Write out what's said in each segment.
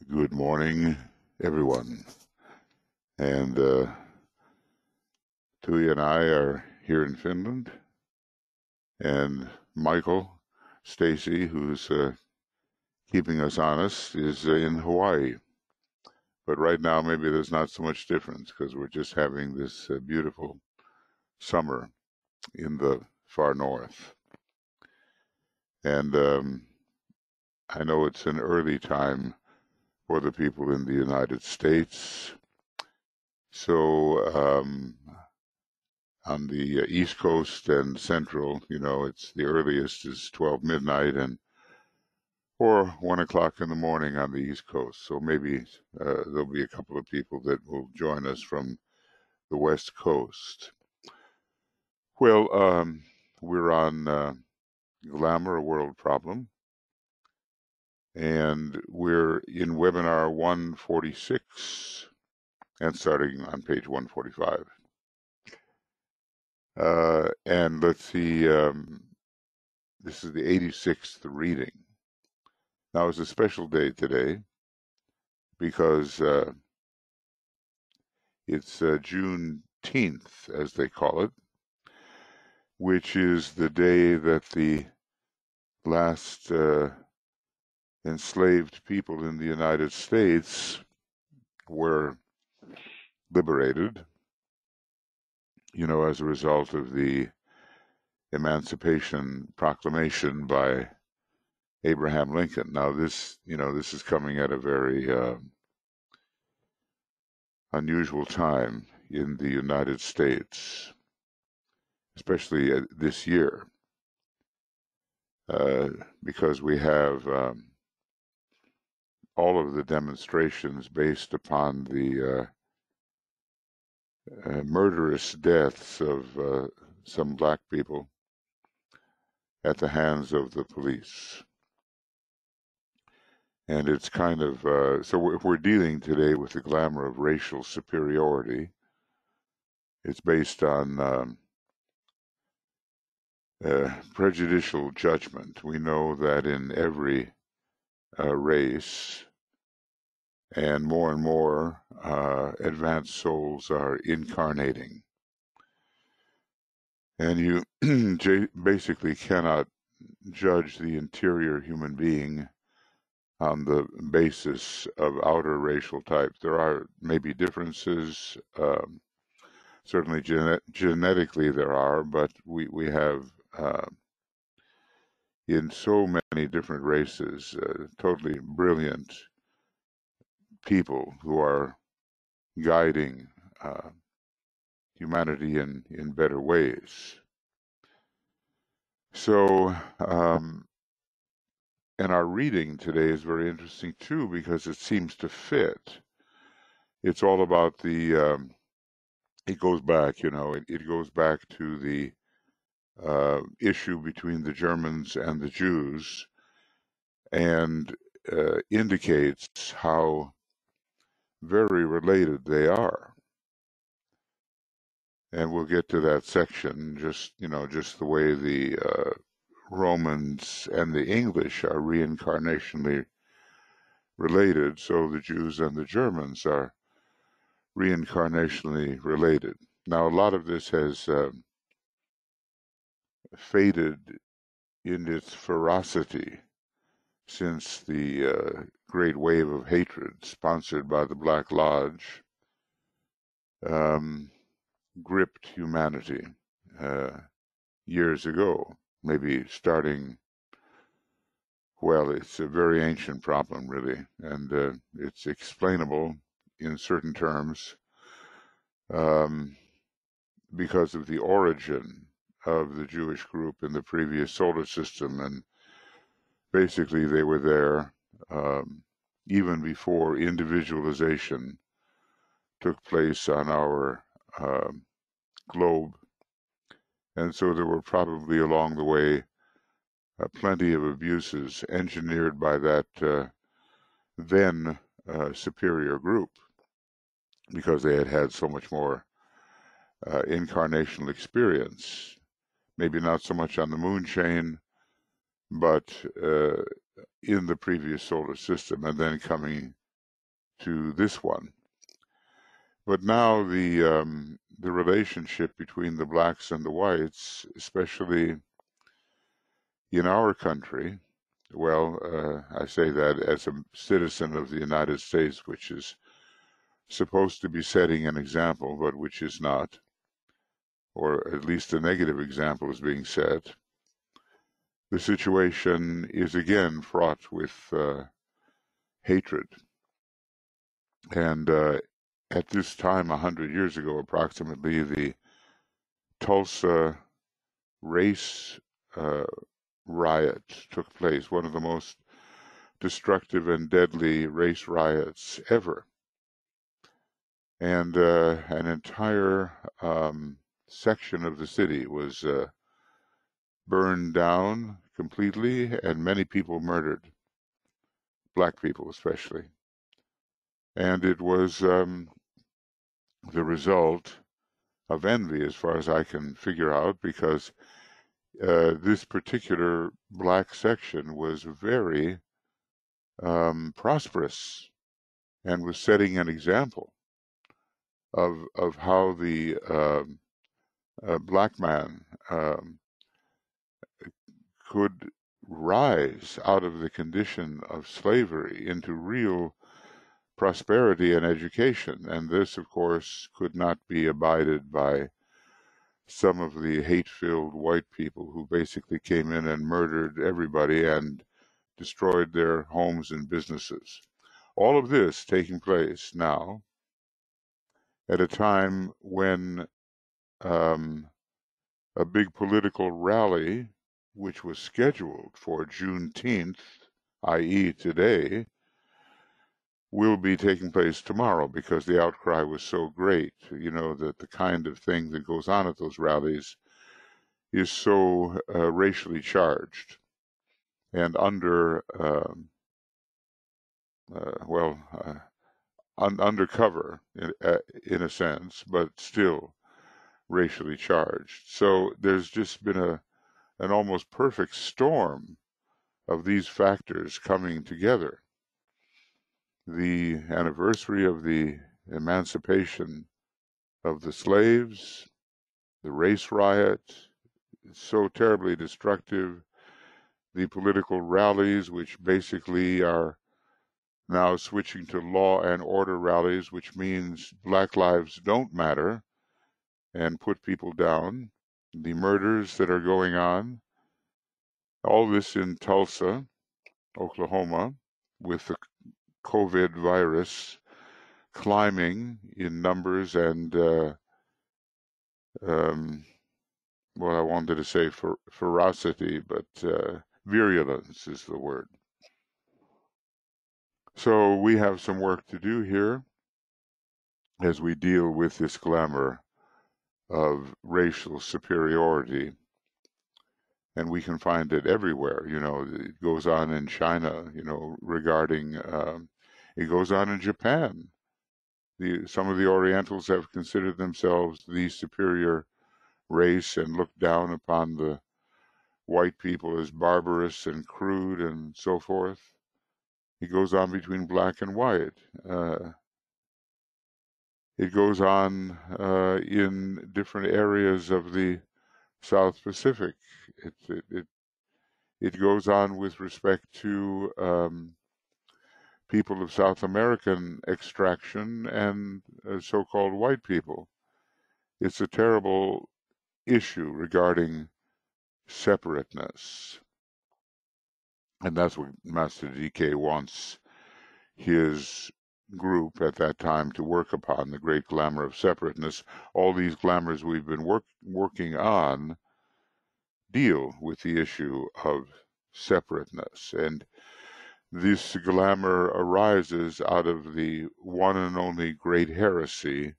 Good morning, everyone. And Tui and I are here in Finland, and Michael Stacy, who's keeping us honest, is in Hawaii. But right now, maybe there's not so much difference because we're just having this beautiful summer in the far north. And I know it's an early time for the people in the United States. So on the East Coast and Central, it's the earliest is 12 midnight or 1 o'clock in the morning on the East Coast. So maybe there'll be a couple of people that will join us from the West Coast. Well, we're on Glamour, a World Problem, and we're in webinar 146 and starting on page 145. And let's see, this is the 86th reading. Now, it's a special day today because it's Juneteenth, as they call it, which is the day that the last enslaved people in the United States were liberated, as a result of the Emancipation Proclamation by Abraham Lincoln. Now, this is coming at a very unusual time in the United States, especially this year, because we have all of the demonstrations based upon the murderous deaths of some black people at the hands of the police. And it's kind of, so we're dealing today with the glamour of racial superiority. It's based on prejudicial judgment. We know that in every race, and more advanced souls are incarnating. And you basically cannot judge the interior human being on the basis of outer racial type. There are maybe differences, certainly genetically there are, but we have in so many different races totally brilliant people who are guiding humanity in better ways. So, and our reading today is very interesting too because it seems to fit. It's all about the, it goes back, it goes back to the issue between the Germans and the Jews and indicates how very related they are. And we'll get to that section, just the way the Romans and the English are reincarnationally related, so the Jews and the Germans are reincarnationally related. Now, a lot of this has faded in its ferocity since the great wave of hatred sponsored by the Black Lodge gripped humanity years ago, maybe starting, well, it's a very ancient problem, really, and it's explainable in certain terms because of the origin of the Jewish group in the previous solar system. And basically, they were there even before individualization took place on our globe. And so there were probably along the way plenty of abuses engineered by that then superior group because they had had so much more incarnational experience. Maybe not so much on the moon chain, but in the previous solar system, and then coming to this one. But now the relationship between the blacks and the whites, especially in our country, well, I say that as a citizen of the United States, which is supposed to be setting an example, but which is not, or at least a negative example is being set. The situation is again fraught with hatred. And at this time, 100 years ago, approximately, the Tulsa race riot took place, one of the most destructive and deadly race riots ever. And an entire section of the city was burned down completely, and many people murdered, black people especially. And it was the result of envy, as far as I can figure out, because this particular black section was very prosperous and was setting an example of how the black man could rise out of the condition of slavery into real prosperity and education. And this, of course, could not be abided by some of the hate-filled white people who basically came in and murdered everybody and destroyed their homes and businesses. All of this taking place now at a time when a big political rally, which was scheduled for Juneteenth, i.e. today, will be taking place tomorrow, because the outcry was so great, you know, that the kind of thing that goes on at those rallies is so racially charged and undercover in a sense, but still racially charged. So there's just been an almost perfect storm of these factors coming together. The anniversary of the emancipation of the slaves, the race riot, so terribly destructive, the political rallies, which basically are now switching to law and order rallies, which means black lives don't matter, and put people down, the murders that are going on, all this in Tulsa, Oklahoma, with the COVID virus climbing in numbers and, well, I wanted to say ferocity, but virulence is the word. So we have some work to do here as we deal with this glamour of racial superiority. And we can find it everywhere. You know, it goes on in China, you know, regarding, it goes on in Japan. Some of the Orientals have considered themselves the superior race and looked down upon the white people as barbarous and crude and so forth. It goes on between black and white. It goes on in different areas of the South Pacific. It goes on with respect to people of South American extraction and so-called white people. It's a terrible issue regarding separateness. And that's what Master DK wants his group at that time to work upon, the great glamour of separateness. All these glamours we've been working on deal with the issue of separateness. And this glamour arises out of the one and only great heresy,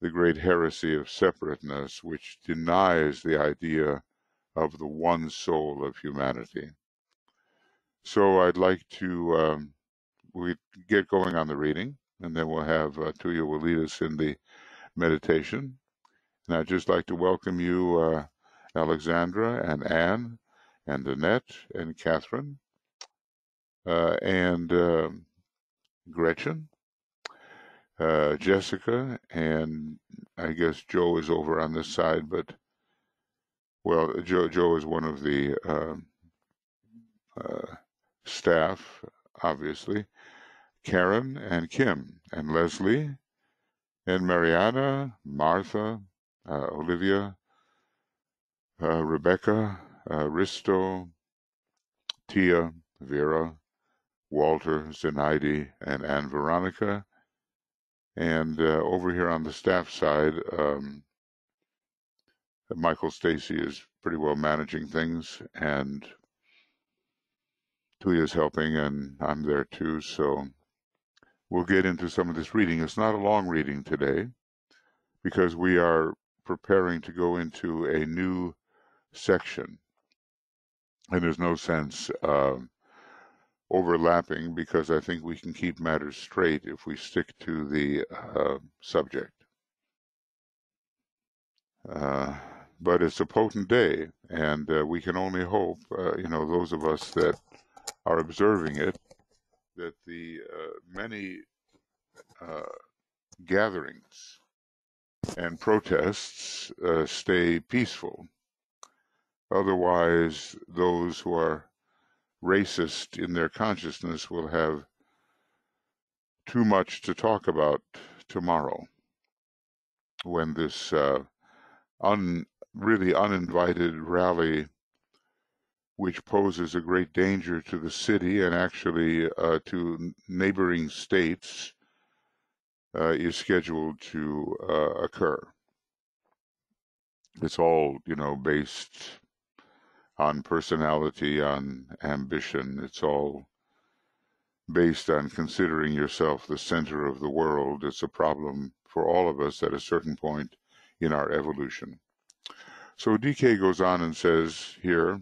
the great heresy of separateness, which denies the idea of the one soul of humanity. So I'd like to we get going on the reading, and then we'll have Tuya will lead us in the meditation. And I'd just like to welcome you, Alexandra and Anne and Annette and Catherine and Gretchen, Jessica, and I guess Joe is over on this side, but well, Joe is one of the uh, staff, obviously. Karen and Kim and Leslie and Mariana, Martha, Olivia, Rebecca, Risto, Tia, Vera, Walter, Zenaide, and Anne Veronica. And over here on the staff side, Michael Stacy is pretty well managing things, and Tuya's helping, and I'm there too. So we'll get into some of this reading. It's not a long reading today because we are preparing to go into a new section, and there's no sense overlapping because I think we can keep matters straight if we stick to the subject. But it's a potent day, and we can only hope, those of us that are observing it, that the many gatherings and protests stay peaceful. Otherwise, those who are racist in their consciousness will have too much to talk about tomorrow when this really uninvited rally, which poses a great danger to the city and actually to neighboring states, is scheduled to occur. It's all, based on personality, on ambition. It's all based on considering yourself the center of the world. It's a problem for all of us at a certain point in our evolution. So DK goes on and says here,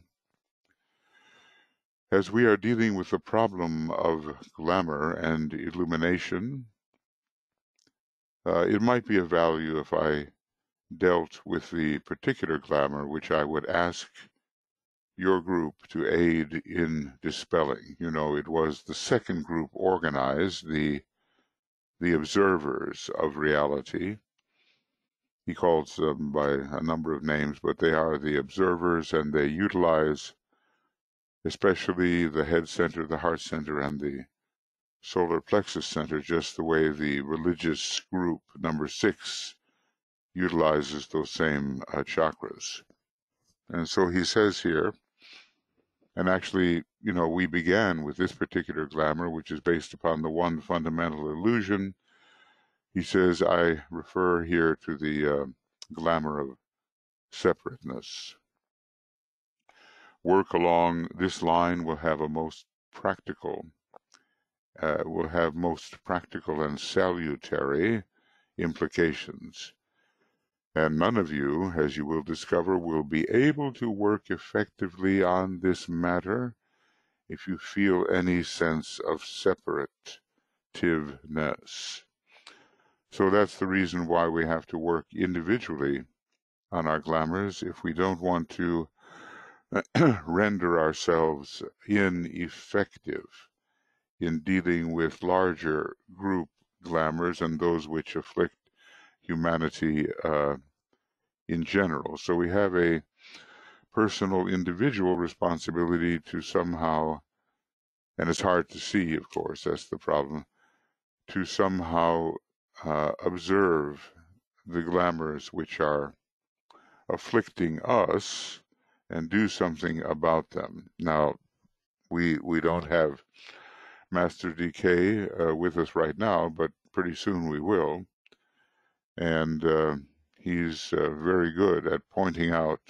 as we are dealing with the problem of glamour and illumination, it might be of value if I dealt with the particular glamour which I would ask your group to aid in dispelling. It was the second group organized, the observers of reality. He calls them by a number of names, but they are the observers, and they utilize especially the head center, the heart center, and the solar plexus center, just the way the religious group number 6 utilizes those same chakras. And so he says here, and actually, we began with this particular glamour, which is based upon the one fundamental illusion. He says, I refer here to the glamour of separateness. Work along this line will have most practical and salutary implications. And none of you, as you will discover, will be able to work effectively on this matter if you feel any sense of separativeness. So that's the reason why we have to work individually on our glamours if we don't want to render ourselves ineffective in dealing with larger group glamours and those which afflict humanity in general. So we have a personal, individual responsibility to somehow, and it's hard to see, of course, that's the problem, to somehow observe the glamours which are afflicting us and do something about them. Now, we don't have Master DK with us right now, but pretty soon we will. And he's very good at pointing out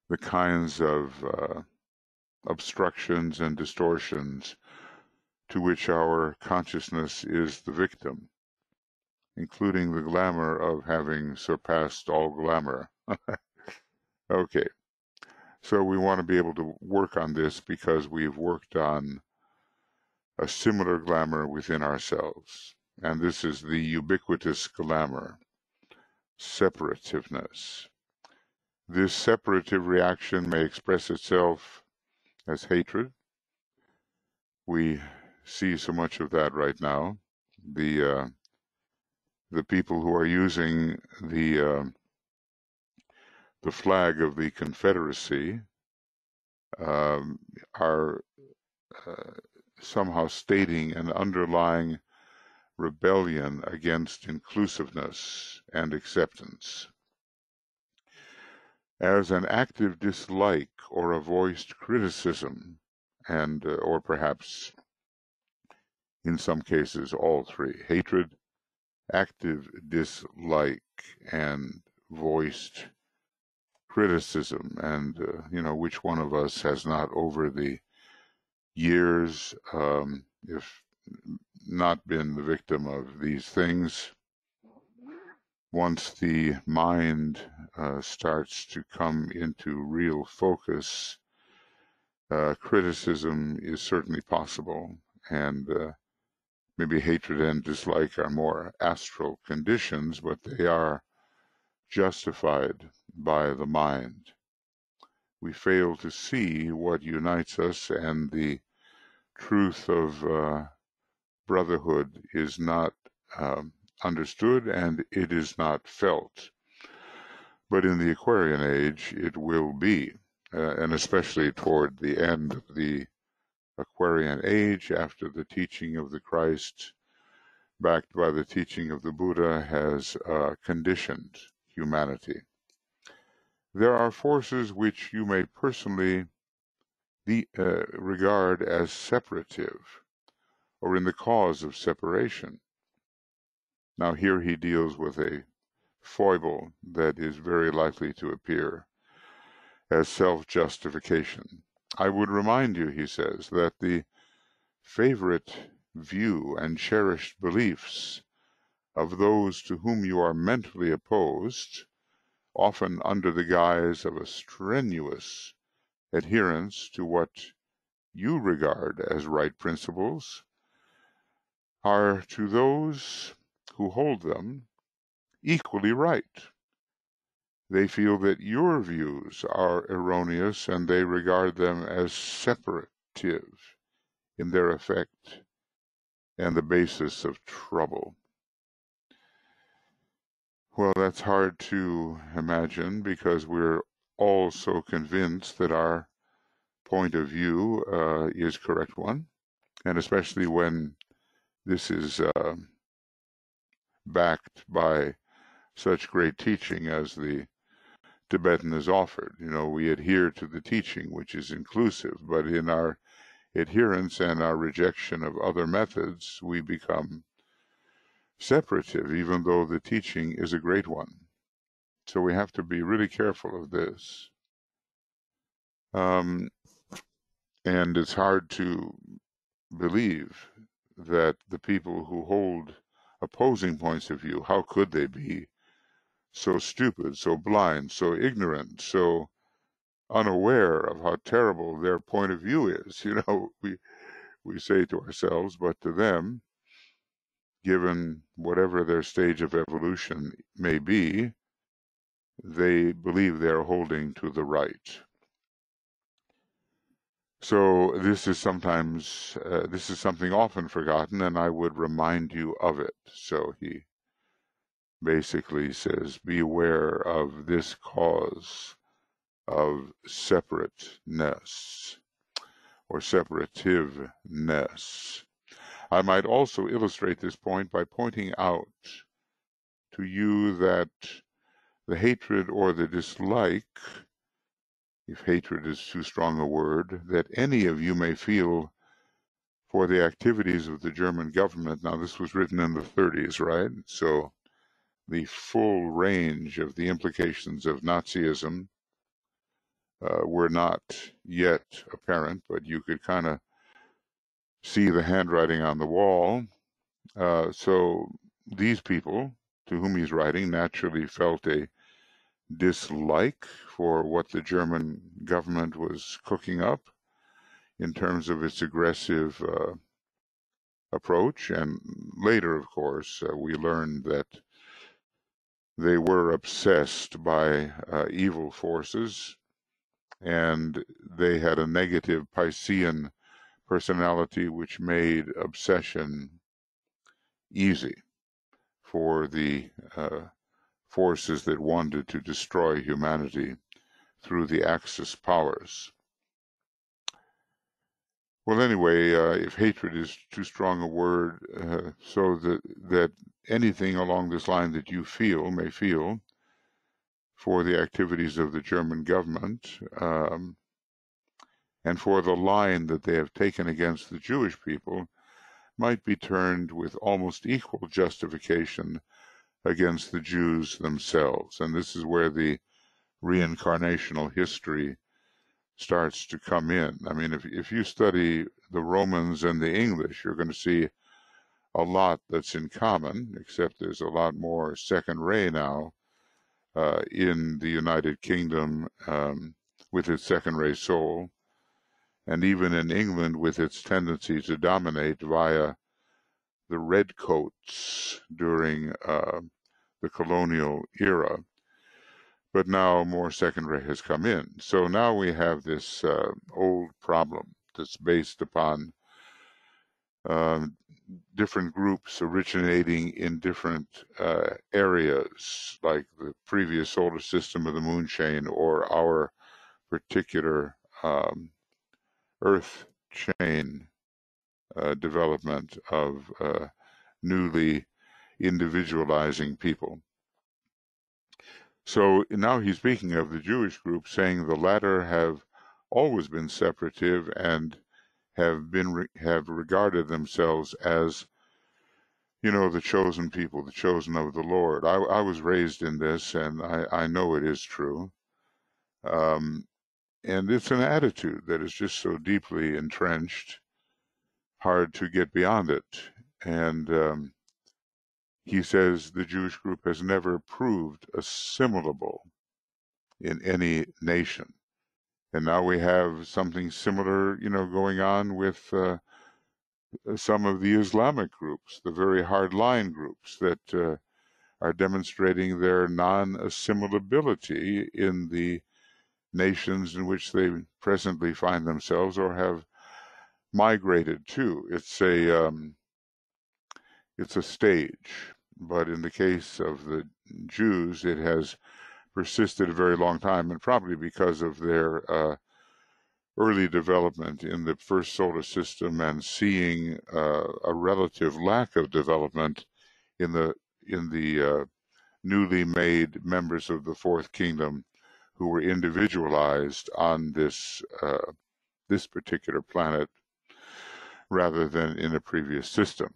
the kinds of obstructions and distortions to which our consciousness is the victim, including the glamour of having surpassed all glamour. Okay, so we want to be able to work on this because we've worked on a similar glamour within ourselves. And this is the ubiquitous glamour, separativeness. This separative reaction may express itself as hatred. We see so much of that right now. The people who are using the flag of the Confederacy are somehow stating an underlying rebellion against inclusiveness and acceptance. As an active dislike or a voiced criticism, and or perhaps in some cases all three: hatred, active dislike, and voiced criticism. And which one of us has not, over the years, if not been the victim of these things? Once the mind starts to come into real focus, criticism is certainly possible, and maybe hatred and dislike are more astral conditions, but they are justified by the mind. We fail to see what unites us, and the truth of brotherhood is not understood, and it is not felt. But in the Aquarian age, it will be, and especially toward the end of the Aquarian age, after the teaching of the Christ, backed by the teaching of the Buddha, has conditioned humanity. There are forces which you may personally regard as separative, or in the cause of separation. Now here he deals with a foible that is very likely to appear as self-justification. I would remind you, he says, that the favorite view and cherished beliefs of those to whom you are mentally opposed, often under the guise of a strenuous adherence to what you regard as right principles, are to those who hold them equally right. They feel that your views are erroneous, and they regard them as separative in their effect and the basis of trouble. Well, that's hard to imagine, because we're all so convinced that our point of view is correct one, and especially when this is backed by such great teaching as the Tibetan has offered. We adhere to the teaching, which is inclusive, but in our adherence and our rejection of other methods, we become separative, even though the teaching is a great one. So we have to be really careful of this. And it's hard to believe that the people who hold opposing points of view, how could they be so stupid, so blind, so ignorant, so unaware of how terrible their point of view is? We say to ourselves, but to them, given whatever their stage of evolution may be, they believe they are holding to the right. So this is something often forgotten, and I would remind you of it. So he basically says, beware of this cause of separateness or separativeness. I might also illustrate this point by pointing out to you that the hatred or the dislike, if hatred is too strong a word, that any of you may feel for the activities of the German government. Now, this was written in the 30s, right? So the full range of the implications of Nazism were not yet apparent, but you could kind of see the handwriting on the wall. So these people to whom he's writing naturally felt a dislike for what the German government was cooking up in terms of its aggressive approach. And later, of course, we learned that they were obsessed by evil forces, and they had a negative Piscean personality which made obsession easy for the forces that wanted to destroy humanity through the Axis powers. Well, anyway, if hatred is too strong a word, so that anything along this line that you may feel for the activities of the German government, and for the line that they have taken against the Jewish people, might be turned with almost equal justification against the Jews themselves. And this is where the reincarnational history starts to come in. I mean, if you study the Romans and the English, you're going to see a lot that's in common, except there's a lot more second ray now in the United Kingdom with its second ray soul, and even in England with its tendency to dominate via the redcoats during the colonial era. But now more second ray has come in. So now we have this old problem that's based upon different groups originating in different areas, like the previous solar system of the moon chain or our particular Earth chain development of newly individualizing people. So now he's speaking of the Jewish group, saying the latter have always been separative and have regarded themselves as, the chosen people, the chosen of the Lord. I was raised in this, and I know it is true. And it's an attitude that is just so deeply entrenched, hard to get beyond it. And he says the Jewish group has never proved assimilable in any nation. And now we have something similar, going on with some of the Islamic groups, the very hardline groups that are demonstrating their non-assimilability in the nations in which they presently find themselves or have migrated to. It's a stage, but in the case of the Jews, it has persisted a very long time, and probably because of their early development in the first solar system and seeing a relative lack of development in the newly made members of the fourth kingdom who were individualized on this particular planet rather than in a previous system.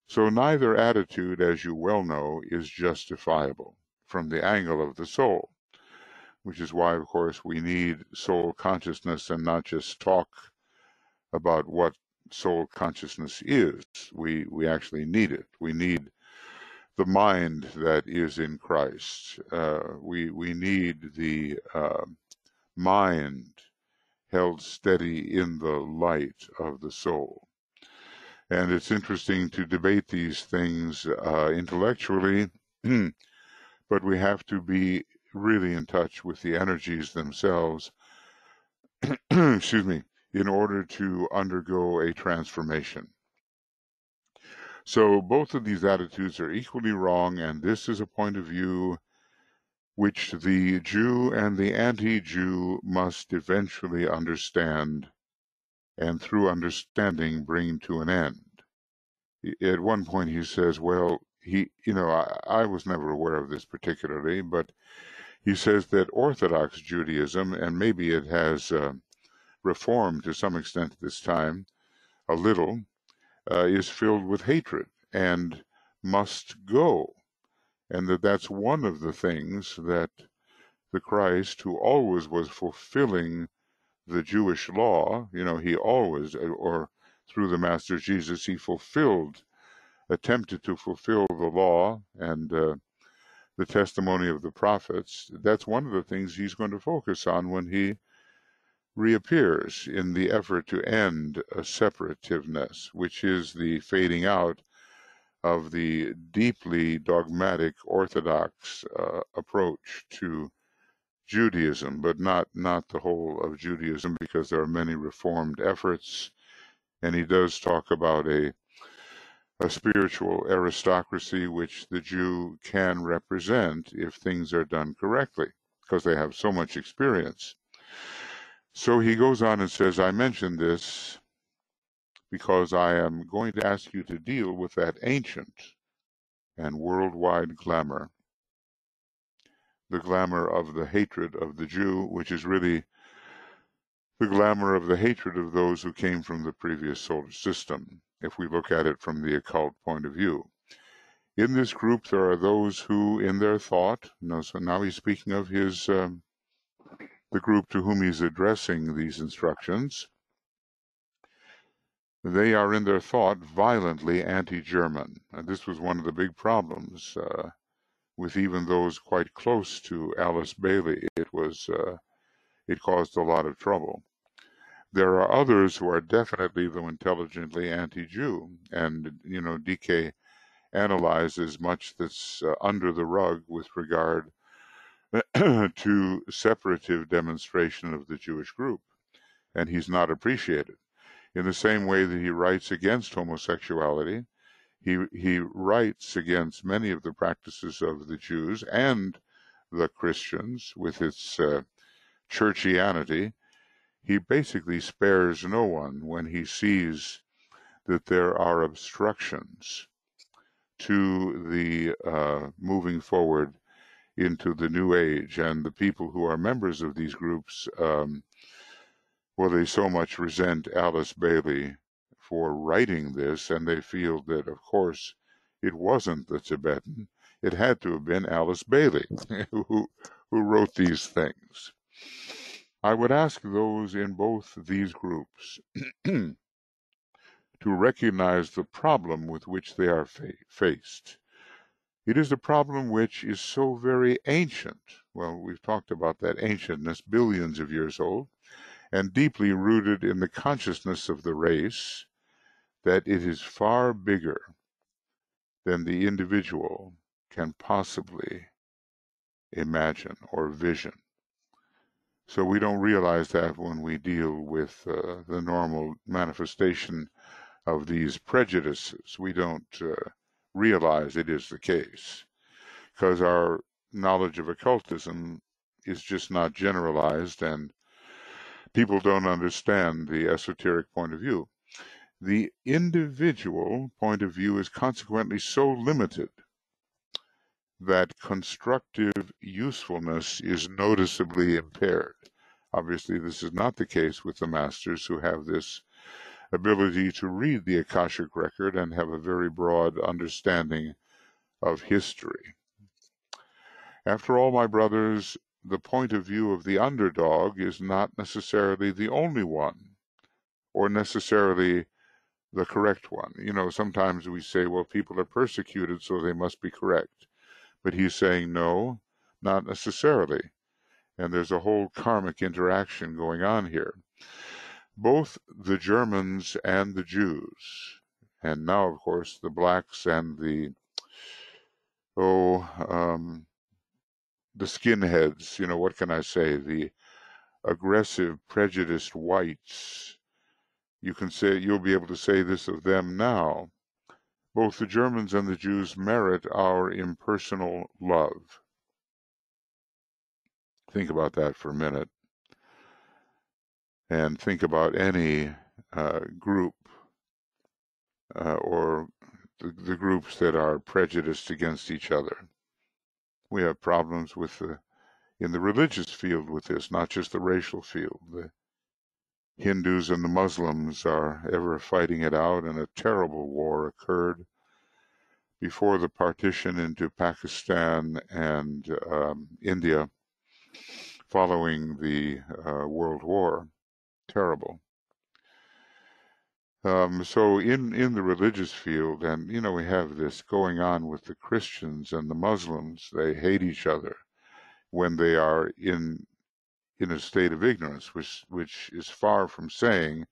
So neither attitude, as you well know, is justifiable from the angle of the soul, which is why, of course, we need soul consciousness and not just talk about what soul consciousness is. We actually need it. We need the mind that is in Christ. We need the mind held steady in the light of the soul. And it's interesting to debate these things intellectually, but we have to be really in touch with the energies themselves, excuse me, in order to undergo a transformation. So both of these attitudes are equally wrong, and this is a point of view which the Jew and the anti-Jew must eventually understand, and through understanding bring to an end. At one point he says, well, I was never aware of this particularly, but he says that Orthodox Judaism, and maybe it has reformed to some extent at this time, a little, is filled with hatred and must go. And that's one of the things that the Christ, who always was fulfilling the Jewish law, he always, or through the Master Jesus, he attempted to fulfill the law and the testimony of the prophets. That's one of the things he's going to focus on when he reappears in the effort to end a separativeness, which is the fading out of the deeply dogmatic Orthodox approach to Judaism, but not the whole of Judaism, because there are many reformed efforts And he does talk about a spiritual aristocracy which the Jew can represent if things are done correctly, because they have so much experience. So he goes on and says, I mention this because I am going to ask you to deal with that ancient and worldwide glamour, the glamour of the hatred of the Jew, which is really the glamour of the hatred of those who came from the previous solar system, if we look at it from the occult point of view. In this group, there are those who, in their thought, so now he's speaking of his the group to whom he's addressing these instructions, they are in their thought violently anti-German. And this was one of the big problems with even those quite close to Alice Bailey. It caused a lot of trouble. There are others who are definitely, though intelligently, anti-Jew, and DK analyzes much that's under the rug with regard to separative demonstration of the Jewish group, and he's not appreciated. In the same way that he writes against homosexuality, he writes against many of the practices of the Jews and the Christians with its churchianity. He basically spares no one when he sees that there are obstructions to the moving forward into the New Age, and the people who are members of these groups, they so much resent Alice Bailey for writing this, and they feel that, of course, it wasn't the Tibetan. It had to have been Alice Bailey who wrote these things. I would ask those in both these groups to recognize the problem with which they are faced. It is a problem which is so very ancient. Well, we've talked about that ancientness, billions of years old, and deeply rooted in the consciousness of the race, that it is far bigger than the individual can possibly imagine or vision. So we don't realize that when we deal with the normal manifestation of these prejudices. We don't realize it is the case, because our knowledge of occultism is just not generalized, and people don't understand the esoteric point of view. The individual point of view is consequently so limited that constructive usefulness is noticeably impaired. Obviously, this is not the case with the masters, who have this ability to read the Akashic record and have a very broad understanding of history. After all, my brothers, the point of view of the underdog is not necessarily the only one, or necessarily the correct one. Sometimes we say, well, people are persecuted, so they must be correct. But he's saying, no, not necessarily. And there's a whole karmic interaction going on here. Both the Germans and the Jews, and now, of course, the blacks and the skinheads, what can I say, the aggressive, prejudiced whites, you'll be able to say this of them now. Both the Germans and the Jews merit our impersonal love. Think about that for a minute. And think about any group or the groups that are prejudiced against each other. We have problems in the religious field with this, not just the racial field. The Hindus and the Muslims are ever fighting it out, and a terrible war occurred before the partition into Pakistan and India following the World War. Terrible. So in the religious field, and we have this going on with the Christians and the Muslims. They hate each other when they are in a state of ignorance, which is far from saying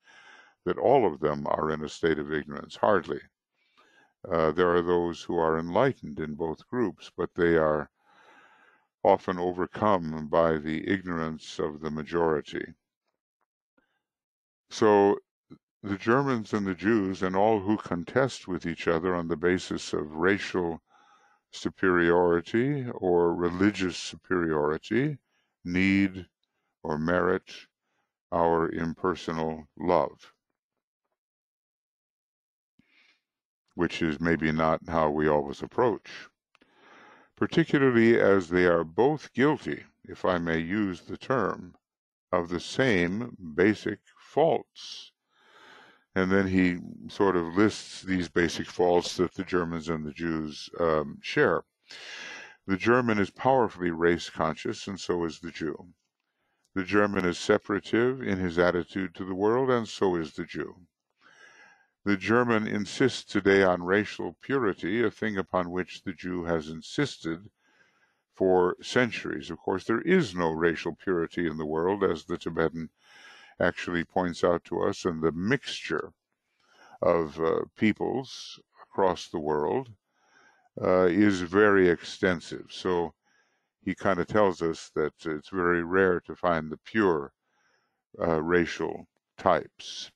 that all of them are in a state of ignorance. Hardly. There are those who are enlightened in both groups, but they are often overcome by the ignorance of the majority. So the Germans and the Jews and all who contest with each other on the basis of racial superiority or religious superiority need or merit our impersonal love, which is maybe not how we always approach, particularly as they are both guilty, if I may use the term, of the same basic faults. And then he sort of lists these basic faults that the Germans and the Jews share. The German is powerfully race conscious, and so is the Jew. The German is separative in his attitude to the world, and so is the Jew. The German insists today on racial purity, a thing upon which the Jew has insisted for centuries. Of course, there is no racial purity in the world, as the Tibetan actually points out to us, and the mixture of peoples across the world is very extensive. So he kind of tells us that it's very rare to find the pure racial types.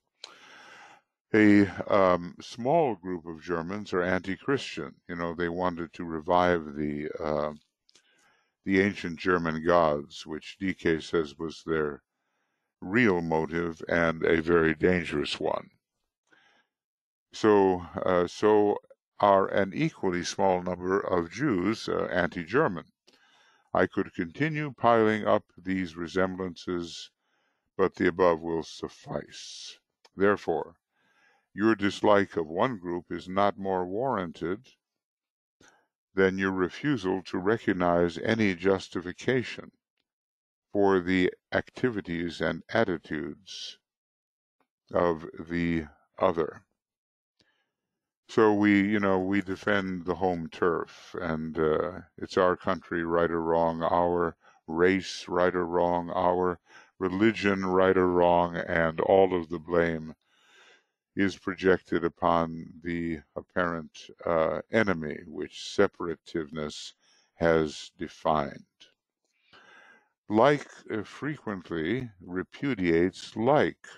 A small group of Germans are anti-Christian. You know, they wanted to revive the ancient German gods, which DK says was their real motive and a very dangerous one. So are an equally small number of Jews anti-German. I could continue piling up these resemblances, but the above will suffice. Therefore, your dislike of one group is not more warranted than your refusal to recognize any justification for the activities and attitudes of the other. So we defend the home turf, and it's our country, right or wrong, our race, right or wrong, our religion, right or wrong, and all of the blame is projected upon the apparent enemy, which separativeness has defined. Like frequently repudiates like.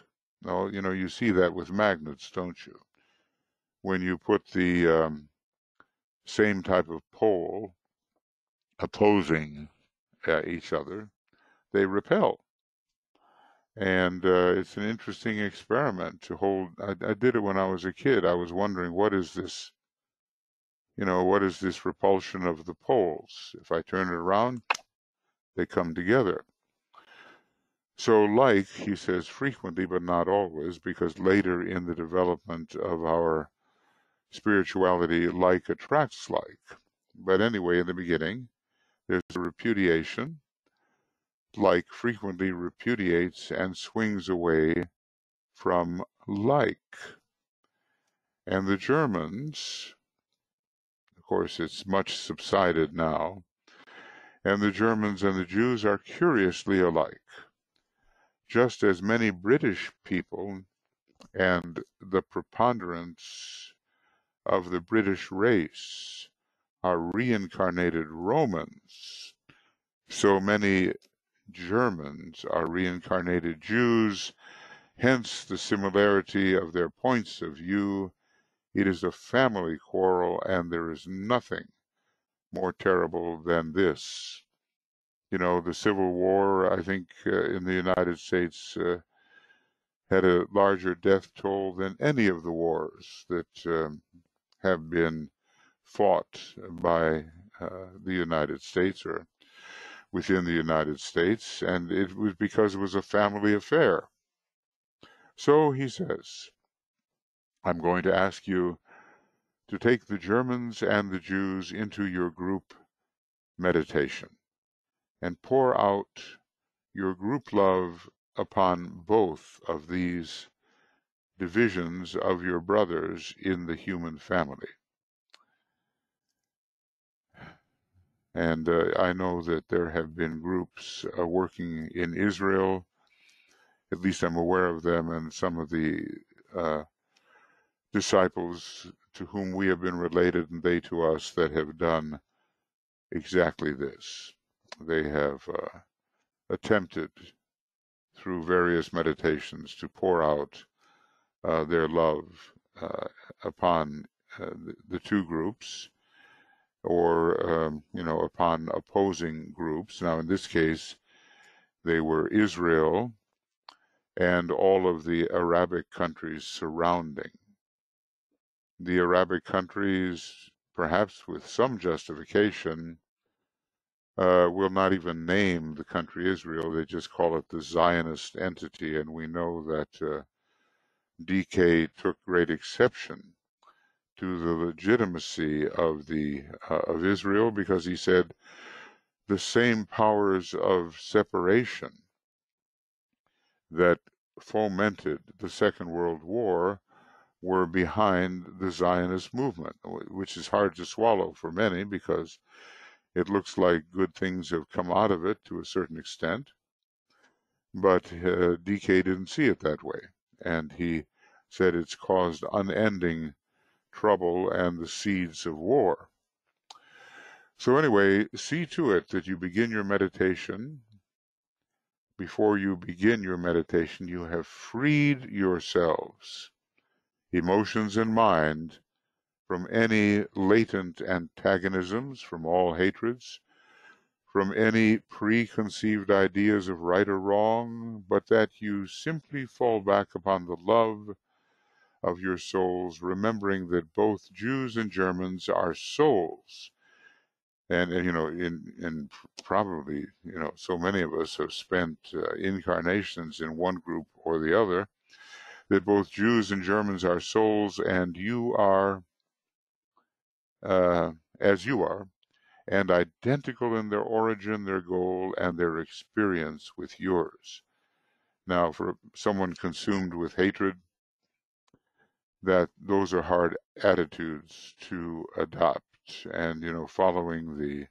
Now, you see that with magnets, don't you? When you put the same type of pole opposing each other, they repel. And it's an interesting experiment to hold. I did it when I was a kid. I was wondering, what is this repulsion of the poles? If I turn it around, they come together. So like, he says, frequently but not always, because later in the development of our spirituality, like attracts like. But anyway, in the beginning, there's a repudiation. Like frequently repudiates and swings away from like. And the Germans, of course, it's much subsided now, and the Germans and the Jews are curiously alike. Just as many British people and the preponderance of the British race are reincarnated Romans, so many Germans are reincarnated Jews, hence the similarity of their points of view. It is a family quarrel, and there is nothing more terrible than this. The Civil War, I think, in the United States had a larger death toll than any of the wars that have been fought by the United States or within the United States, and it was because it was a family affair. So he says, I'm going to ask you to take the Germans and the Jews into your group meditation and pour out your group love upon both of these divisions of your brothers in the human family. And I know that there have been groups working in Israel, at least I'm aware of them, and some of the disciples to whom we have been related and they to us that have done exactly this. They have attempted through various meditations to pour out their love upon the two groups, or upon opposing groups. Now, in this case, they were Israel and all of the Arabic countries surrounding. The Arabic countries, perhaps with some justification, will not even name the country Israel. They just call it the Zionist entity, and we know that DK took great exception to the legitimacy of Israel, because he said the same powers of separation that fomented the Second World War were behind the Zionist movement, which is hard to swallow for many, because it looks like good things have come out of it to a certain extent. But DK didn't see it that way, and he said it's caused unending trouble and the seeds of war. So anyway, see to it that you begin your meditation. Before you begin your meditation, you have freed yourselves, emotions and mind, from any latent antagonisms, from all hatreds, from any preconceived ideas of right or wrong, but that you simply fall back upon the love of your souls, remembering that both Jews and Germans are souls. And in probably, so many of us have spent incarnations in one group or the other, that both Jews and Germans are souls, and you are as you are, and identical in their origin, their goal, and their experience with yours. Now, for someone consumed with hatred, those are hard attitudes to adopt. And, following the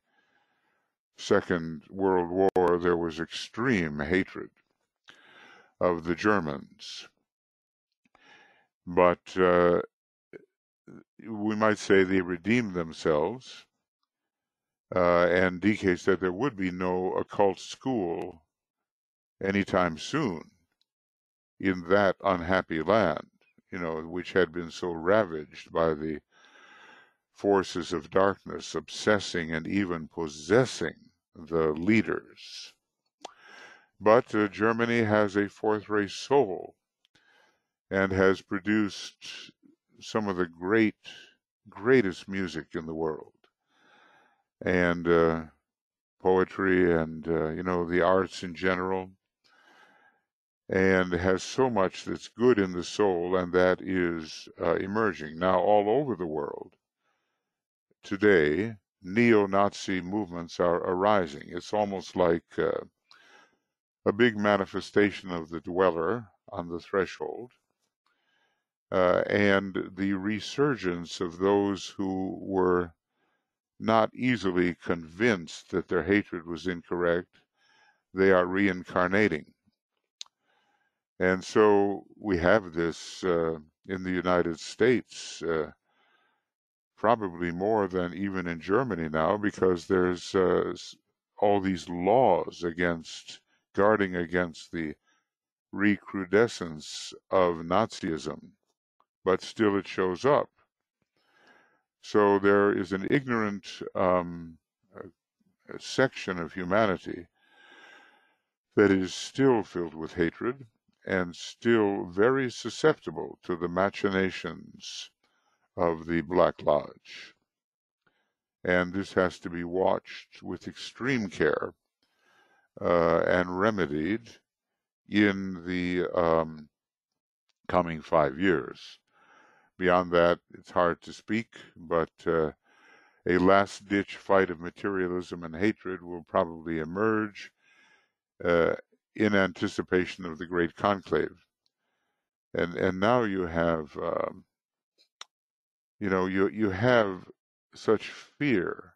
Second World War, there was extreme hatred of the Germans. But we might say they redeemed themselves. And DK said there would be no occult school anytime soon in that unhappy land, which had been so ravaged by the forces of darkness obsessing and even possessing the leaders. But Germany has a fourth-race soul and has produced some of the greatest music in the world, and poetry, and the arts in general, and has so much that's good in the soul, and that is emerging now all over the world. Today, neo-Nazi movements are arising. It's almost like a big manifestation of the dweller on the threshold, and the resurgence of those who were not easily convinced that their hatred was incorrect. They are reincarnating. And so we have this in the United States, probably more than even in Germany now, because there's all these laws guarding against the recrudescence of Nazism, but still it shows up. So there is an ignorant section of humanity that is still filled with hatred and still very susceptible to the machinations of the Black Lodge. And this has to be watched with extreme care and remedied in the coming 5 years. Beyond that, it's hard to speak, but a last-ditch fight of materialism and hatred will probably emerge in anticipation of the Great Conclave. And now you have, you have such fear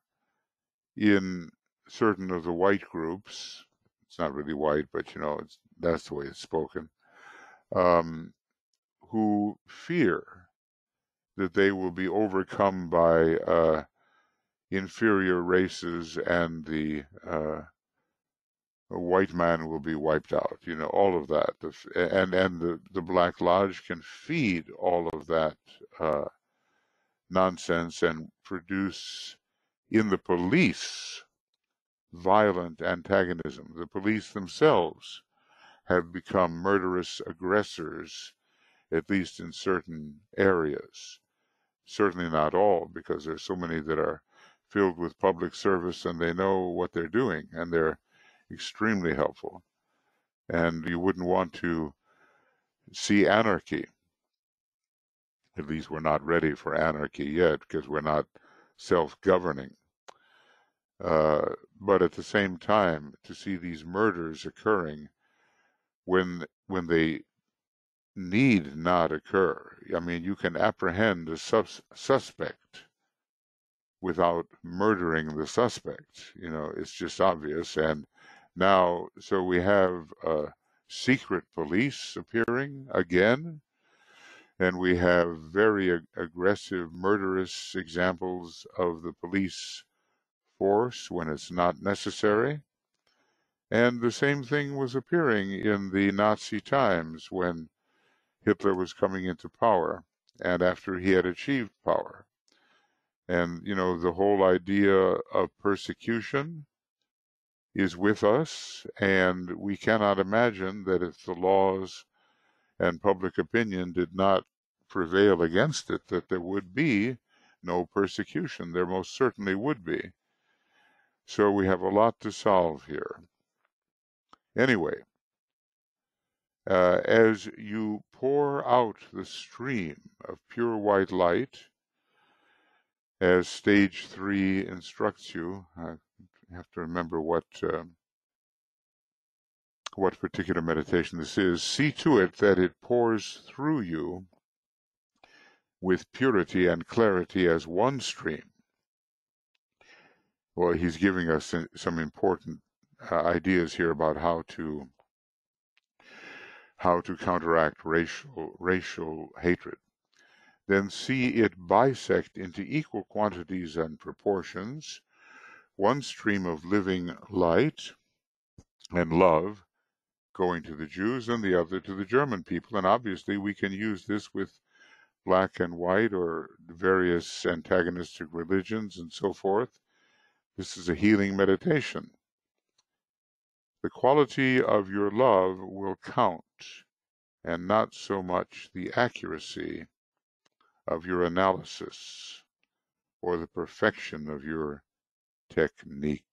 in certain of the white groups. It's not really white, but that's the way it's spoken. Who fear that they will be overcome by inferior races and the a white man will be wiped out. All of that. And the Black Lodge can feed all of that nonsense and produce in the police violent antagonism. The police themselves have become murderous aggressors, at least in certain areas. Certainly not all, because there's so many that are filled with public service and they know what they're doing and they're extremely helpful. And you wouldn't want to see anarchy. At least we're not ready for anarchy yet because we're not self-governing. But at the same time, to see these murders occurring when they need not occur. I mean, you can apprehend a suspect without murdering the suspect. It's just obvious. And now, so we have secret police appearing again, and we have very aggressive, murderous examples of the police force when it's not necessary. And the same thing was appearing in the Nazi times when Hitler was coming into power and after he had achieved power. And, the whole idea of persecution is with us, and we cannot imagine that if the laws and public opinion did not prevail against it, that there would be no persecution. There most certainly would be. So we have a lot to solve here. Anyway, as you pour out the stream of pure white light, as stage 3 instructs you, I have to remember what particular meditation this is, see to it that it pours through you with purity and clarity as one stream. Well, he's giving us some important ideas here about how to counteract racial hatred. Then see it bisect into equal quantities and proportions, one stream of living light and love going to the Jews and the other to the German people. And obviously we can use this with black and white or various antagonistic religions and so forth. This is a healing meditation. The quality of your love will count, and not so much the accuracy of your analysis or the perfection of your technique.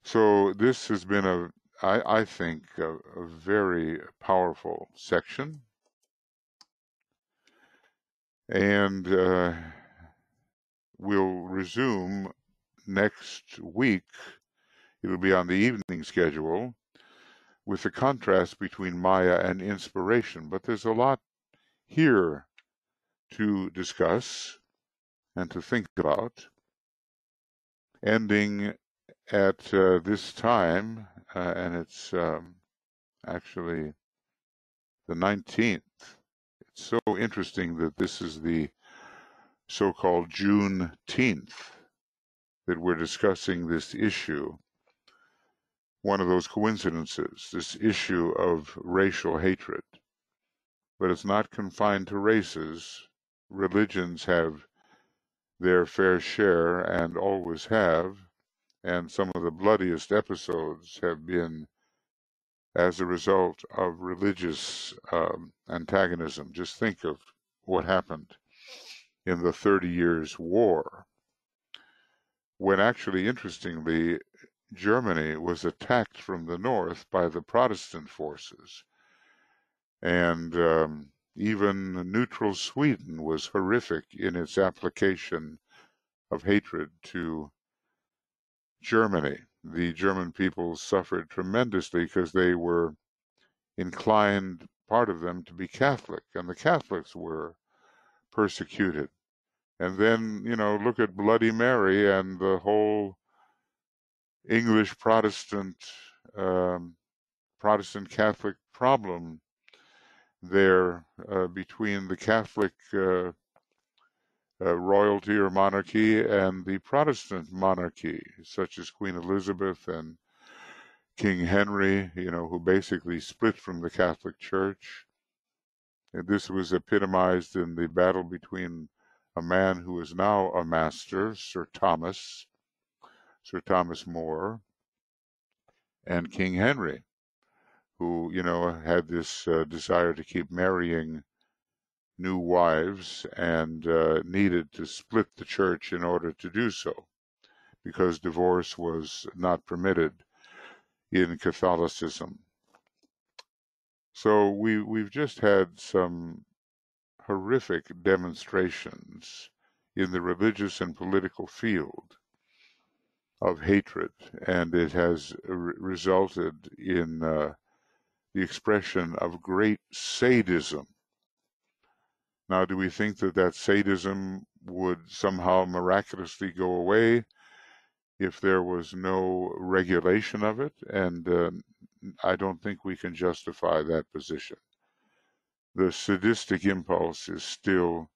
So this has been I think, a very powerful section. And we'll resume next week. It'll be on the evening schedule with the contrast between Maya and inspiration. But there's a lot here to discuss and to think about. Ending at this time, and it's actually the 19th. It's so interesting that this is the so-called Juneteenth that we're discussing this issue. One of those coincidences, this issue of racial hatred. But it's not confined to races. Religions have their fair share and always have, and some of the bloodiest episodes have been as a result of religious antagonism. Just think of what happened in the 30 Years' War, when actually, interestingly, Germany was attacked from the north by the Protestant forces. And even neutral Sweden was horrific in its application of hatred to Germany. The German people suffered tremendously because they were inclined, part of them, to be Catholic, and the Catholics were persecuted. And then, look at Bloody Mary and the whole English Protestant Catholic problem there between the Catholic royalty or monarchy and the Protestant monarchy, such as Queen Elizabeth and King Henry, who basically split from the Catholic Church. And this was epitomized in the battle between a man who is now a master, Sir Thomas More, and King Henry, who, had this desire to keep marrying new wives and needed to split the church in order to do so, because divorce was not permitted in Catholicism. So we've just had some horrific demonstrations in the religious and political field of hatred, and it has resulted in the expression of great sadism. Now, do we think that sadism would somehow miraculously go away if there was no regulation of it? And I don't think we can justify that position. The sadistic impulse is still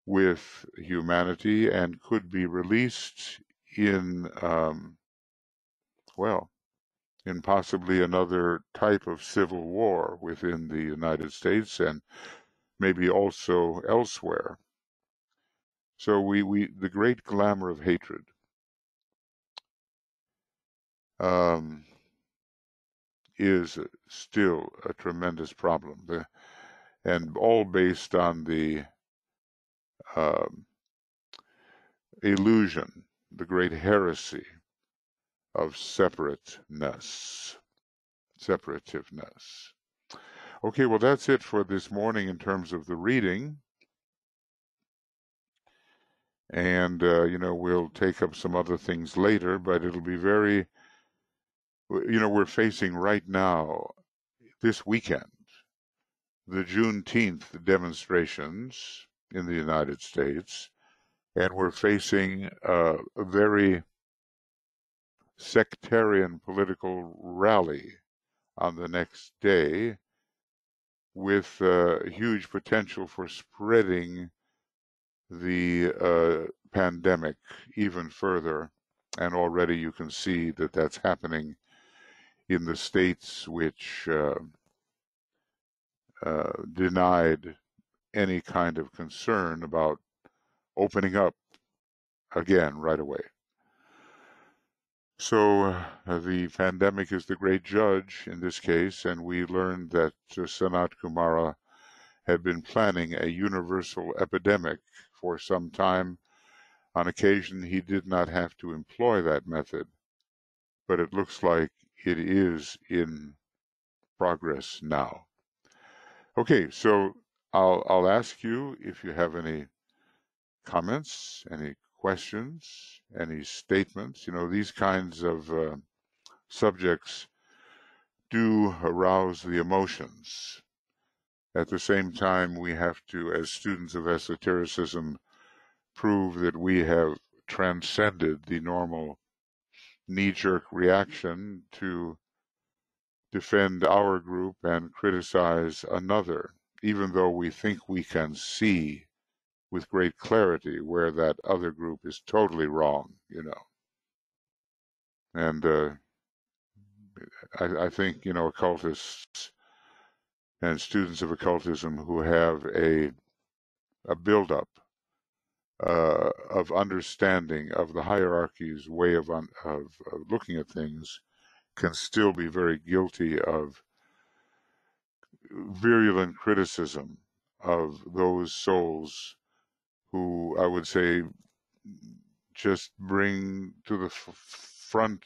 with humanity and could be released in, in possibly another type of civil war within the United States and maybe also elsewhere. So the great glamour of hatred is still a tremendous problem, and all based on the illusion, the great heresy of separativeness. Okay, well, that's it for this morning in terms of the reading. And, we'll take up some other things later, but it'll be very, we're facing right now, this weekend, the Juneteenth demonstrations in the United States, and we're facing a very sectarian political rally on the next day with huge potential for spreading the pandemic even further. And already you can see that that's happening in the states which denied any kind of concern about opening up again right away. So the pandemic is the great judge in this case, and we learned that Sanat Kumara had been planning a universal epidemic for some time. On occasion, he did not have to employ that method, but it looks like it is in progress now. Okay, so I'll ask you if you have any comments, any questions, any statements. These kinds of subjects do arouse the emotions. At the same time, we have to, as students of esotericism, prove that we have transcended the normal knee-jerk reaction to defend our group and criticize another, even though we think we can see with great clarity where that other group is totally wrong, And I think, occultists and students of occultism who have a buildup of understanding of the hierarchy's way of looking at things can still be very guilty of virulent criticism of those souls who, I would say, just bring to the front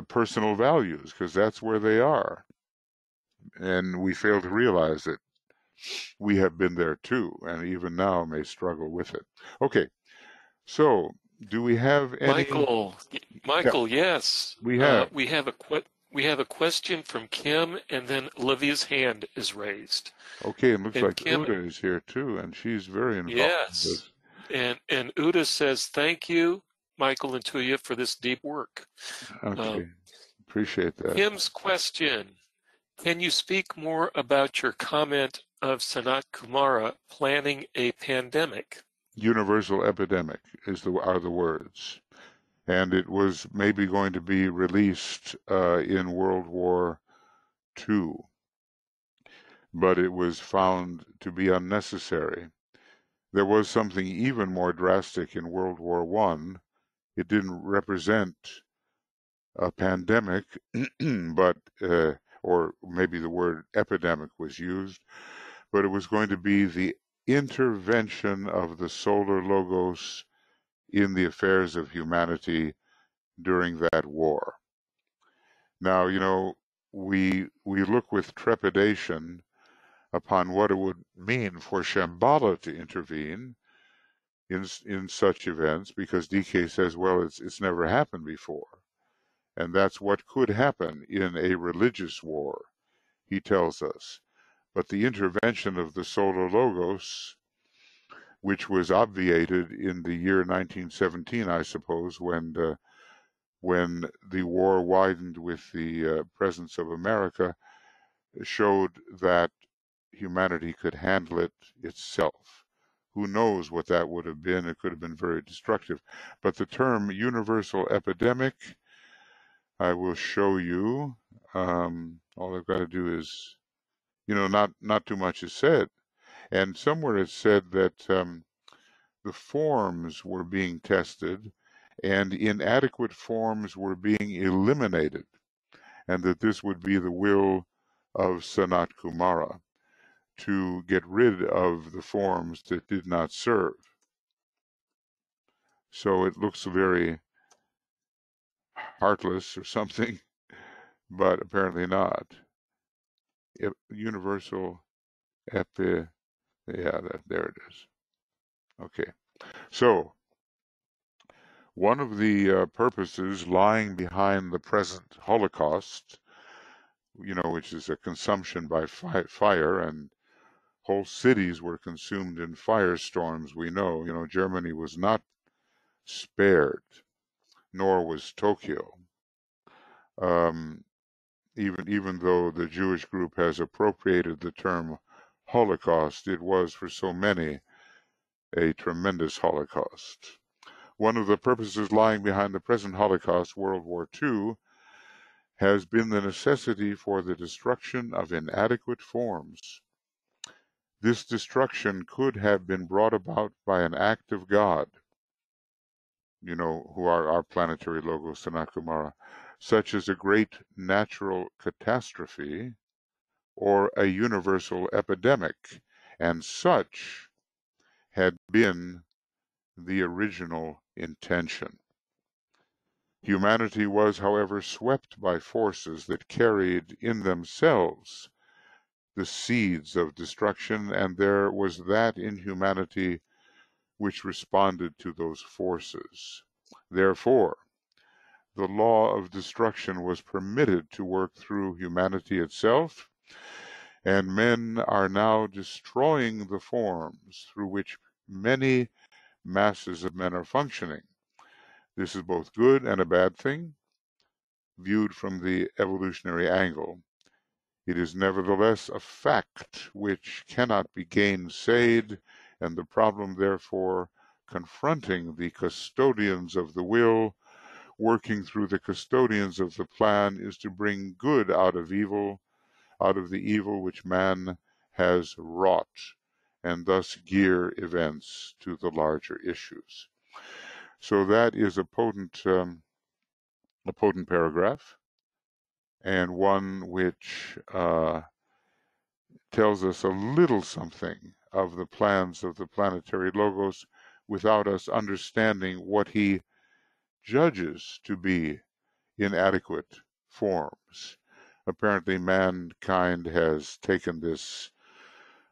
personal values, because that's where they are. And we fail to realize that we have been there too, and even now may struggle with it. Okay, so do we have any? Michael, yes. We have. We have a question from Kim, and then Olivia's hand is raised. Okay, it looks like Kim, Uda is here too, and she's very involved. Yes, and Uda says, thank you, Michael and Tuya, for this deep work. Okay, appreciate that. Kim's question, can you speak more about your comment of Sanat Kumara planning a pandemic? Universal epidemic are the words. and it was maybe going to be released in World War II, but it was found to be unnecessary. There was something even more drastic in World War I. It didn't represent a pandemic, but or maybe the word epidemic was used, but it was going to be the intervention of the solar logos in the affairs of humanity during that war. Now, we look with trepidation upon what it would mean for Shambhala to intervene in such events, because DK says, well, it's never happened before. And that's what could happen in a religious war, he tells us. But the intervention of the solar logos, which was obviated in the year 1917, I suppose, when the war widened with the presence of America, showed that humanity could handle it itself. Who knows what that would have been? It could have been very destructive. But the term universal epidemic, I will show you. All I've got to do is, not too much is said. And somewhere it said that the forms were being tested and inadequate forms were being eliminated, and that this would be the will of Sanat Kumara to get rid of the forms that did not serve. So it looks very heartless or something, but apparently not. Universal epi, there it is. Okay, so one of the purposes lying behind the present Holocaust, which is a consumption by fire, and whole cities were consumed in firestorms. We know, Germany was not spared, nor was Tokyo. Even though the Jewish group has appropriated the term Holocaust, it was for so many a tremendous Holocaust. One of the purposes lying behind the present Holocaust, World War II, has been the necessity for the destruction of inadequate forms. This destruction could have been brought about by an act of God, who are our planetary logos, Sanat Kumara, such as a great natural catastrophe or a universal epidemic, and such had been the original intention. Humanity was, however, swept by forces that carried in themselves the seeds of destruction, and there was that in humanity which responded to those forces. Therefore, the law of destruction was permitted to work through humanity itself, and men are now destroying the forms through which many masses of men are functioning. This is both good and a bad thing, viewed from the evolutionary angle. It is nevertheless a fact which cannot be gainsaid, and the problem, therefore, confronting the custodians of the will, working through the custodians of the plan, is to bring good out of the evil which man has wrought, and thus gear events to the larger issues. So that is a potent paragraph, and one which tells us a little something of the plans of the planetary logos without us understanding what he judges to be inadequate forms. Apparently, mankind has taken this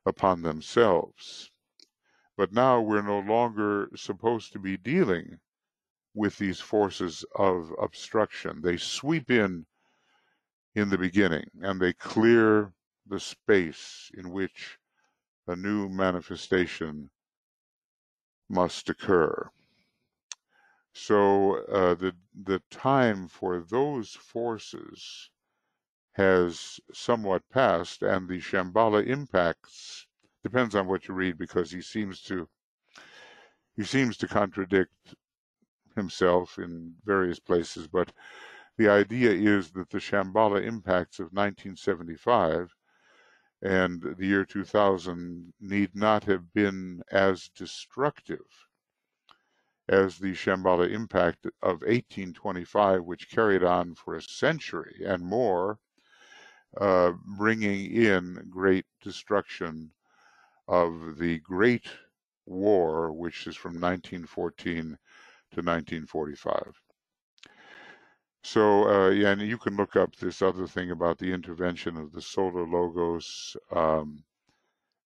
upon themselves. But now we're no longer supposed to be dealing with these forces of obstruction. They sweep in the beginning, and they clear the space in which a new manifestation must occur. So the time for those forces has somewhat passed, and the Shambhala impacts depends on what you read, because he seems to contradict himself in various places, but the idea is that the Shambhala impacts of 1975 and the year 2000 need not have been as destructive as the Shambhala impact of 1825, which carried on for a century and more, bringing in great destruction of the Great War, which is from 1914 to 1945. So, yeah, and you can look up this other thing about the intervention of the solar logos.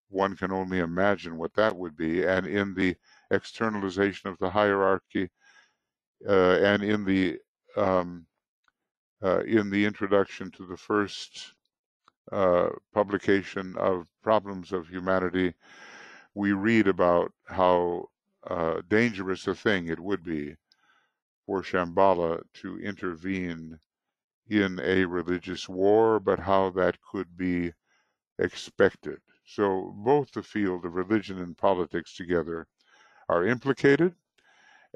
One can only imagine what that would be. And in the externalization of the hierarchy, and um, in the introduction to the first publication of Problems of Humanity, we read about how dangerous a thing it would be for Shambhala to intervene in a religious war, but how that could be expected. So both the field of religion and politics together are implicated,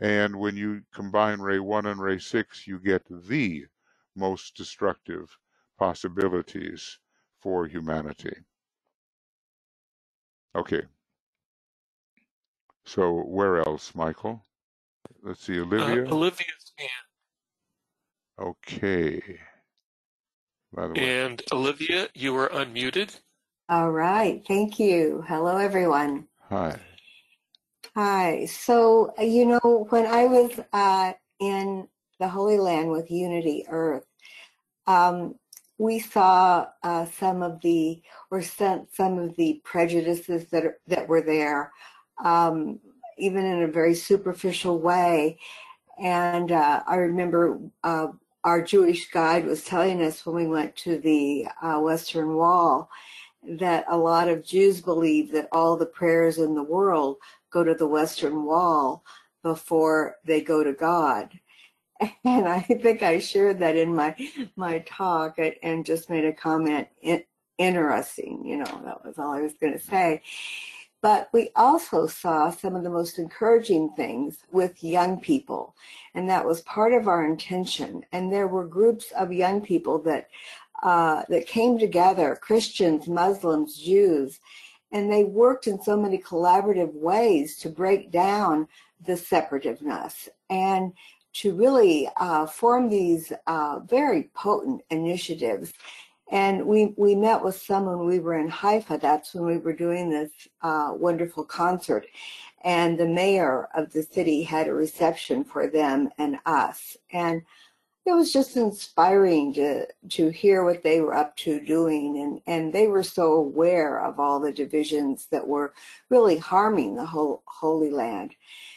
and when you combine Ray 1 and Ray 6, you get the most destructive possibilities for humanity. Okay, so where else, Michael? Let's see, Olivia. Olivia's hand. Okay. By the way. And Olivia, you are unmuted. All right. Thank you. Hello, everyone. Hi. Hi. So, when I was in the Holy Land with Unity Earth, we saw some of the prejudices that were there, even in a very superficial way. And I remember our Jewish guide was telling us when we went to the Western Wall that a lot of Jews believe that all the prayers in the world go to the Western Wall before they go to God. And I think I shared that in my talk and just made a comment, interesting, that was all I was going to say. But we also saw some of the most encouraging things with young people, and that was part of our intention. And there were groups of young people that came together, Christians, Muslims, Jews, and they worked in so many collaborative ways to break down the separativeness and to really form these very potent initiatives. And we met with some when we were in Haifa. That's when we were doing this wonderful concert. And the mayor of the city had a reception for them and us. And it was just inspiring to hear what they were up to doing. And they were so aware of all the divisions that were really harming the whole Holy Land.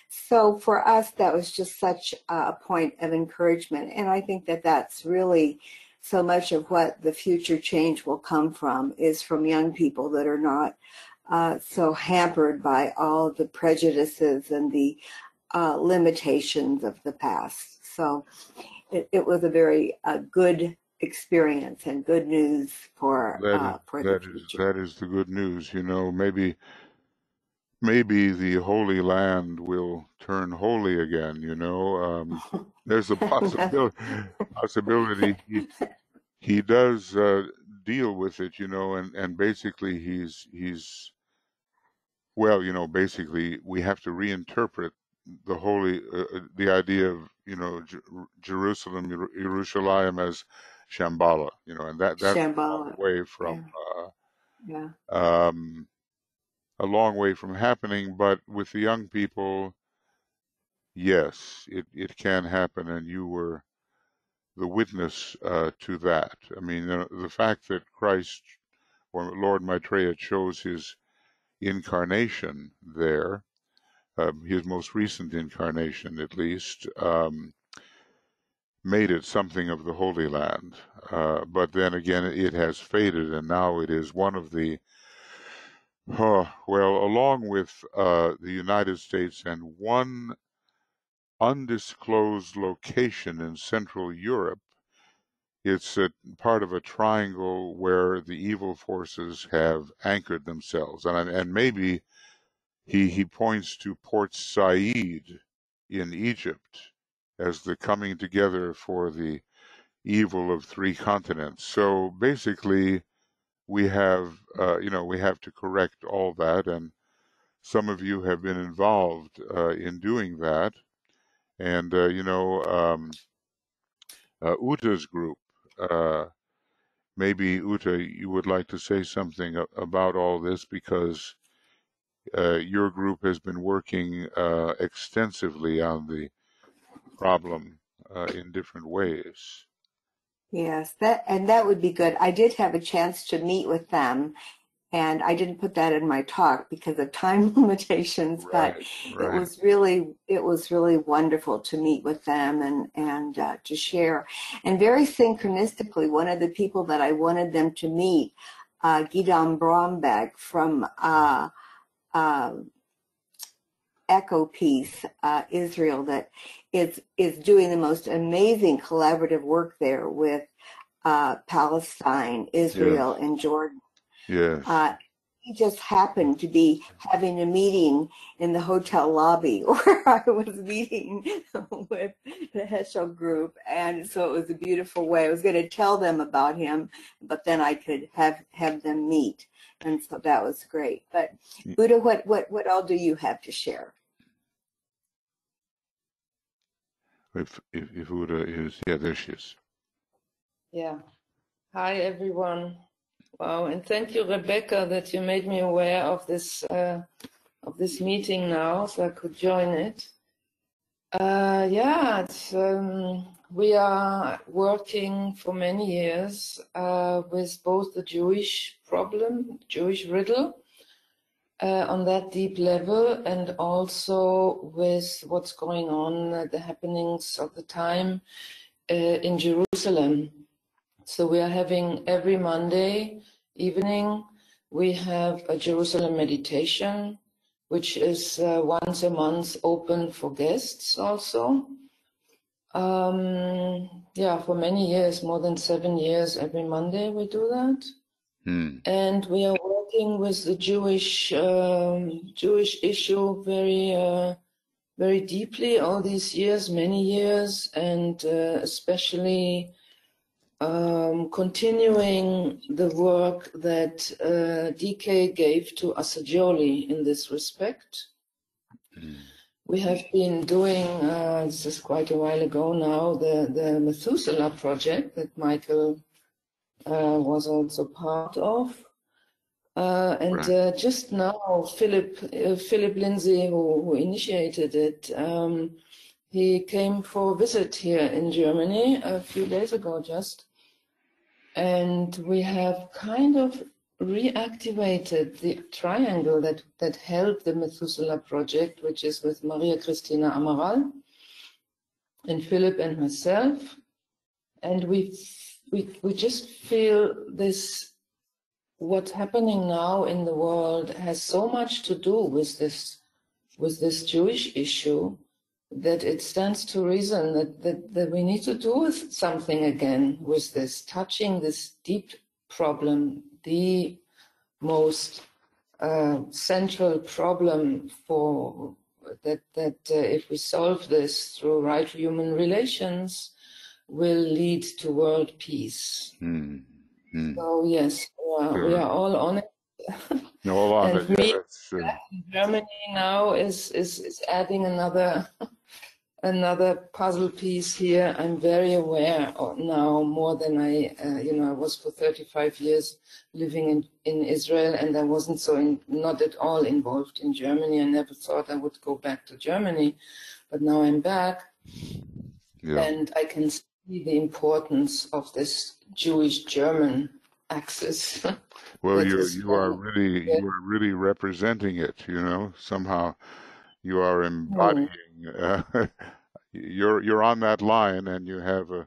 So for us, that was just such a point of encouragement. And I think that that's really so much of what the future change will come from is from young people that are not so hampered by all the prejudices and the limitations of the past. So it was a very good experience and good news for the future. That is the good news. Maybe the Holy Land will turn holy again. There's a possibility he does deal with it. And basically he's basically we have to reinterpret the idea of Jerusalem, Yerushalayim as Shambhala, and that's Shambhala. away from yeah. A long way from happening. But with the young people, yes, it can happen, and you were the witness to that. I mean, the fact that Christ or Lord Maitreya chose his incarnation there, his most recent incarnation at least, made it something of the Holy Land. But then again, it has faded, and now it is one of the, along with the United States and one undisclosed location in Central Europe, it's a part of a triangle where the evil forces have anchored themselves. And maybe he points to Port Said in Egypt as the coming together for the evil of three continents. So basically, we have, we have to correct all that, and some of you have been involved in doing that. And, Uta's group, maybe Uta, you would like to say something about all this, because your group has been working extensively on the problem in different ways. Yes, that would be good. I did have a chance to meet with them, and I didn't put that in my talk because of time limitations, but Right. it was really wonderful to meet with them and to share. And very synchronistically, one of the people that I wanted them to meet, Gidam Bromberg from Echo Peace, Israel, that is doing the most amazing collaborative work there with Palestine, Israel, and Jordan. Yes. He just happened to be having a meeting in the hotel lobby where I was meeting with the Heschel group, and so it was a beautiful way. I was going to tell them about him, but then I could have them meet, and so that was great. But Buddha, what all do you have to share? If Uta is, yeah, there she is. Yeah. Hi, everyone. Wow, and thank you, Rebecca, that you made me aware of this meeting now, so I could join it. Yeah, we are working for many years with both the Jewish problem, Jewish riddle, on that deep level, and also with what's going on, the happenings of the time in Jerusalem. So we are having every Monday evening, we have a Jerusalem meditation, which is once a month open for guests also. Yeah, for many years, more than 7 years, every Monday we do that. And we are working with the Jewish issue very deeply all these years, many years, and especially continuing the work that DK gave to Assagioli in this respect. We have been doing, this is quite a while ago now, the Methuselah project that Michael was also part of. Just now, Philip Lindsay, who initiated it, he came for a visit here in Germany a few days ago just. And we have kind of reactivated the triangle that held the Methuselah project, which is with Maria Cristina Amaral and Philip and myself. And we just feel this, what's happening now in the world has so much to do with this Jewish issue, that it stands to reason that we need to do something again with this, touching this deep problem, the most central problem for that if we solve this through right human relations, will lead to world peace. So yes, we are all on it. All on and it. me, Yeah, Germany now is adding another puzzle piece here. I'm very aware now, more than I was for 35 years living in Israel, and I wasn't not at all involved in Germany. I never thought I would go back to Germany, but now I'm back, and I can see the importance of this Jewish-German axis. Well, you are really representing it. Somehow you are embodying. You're on that line, and you have a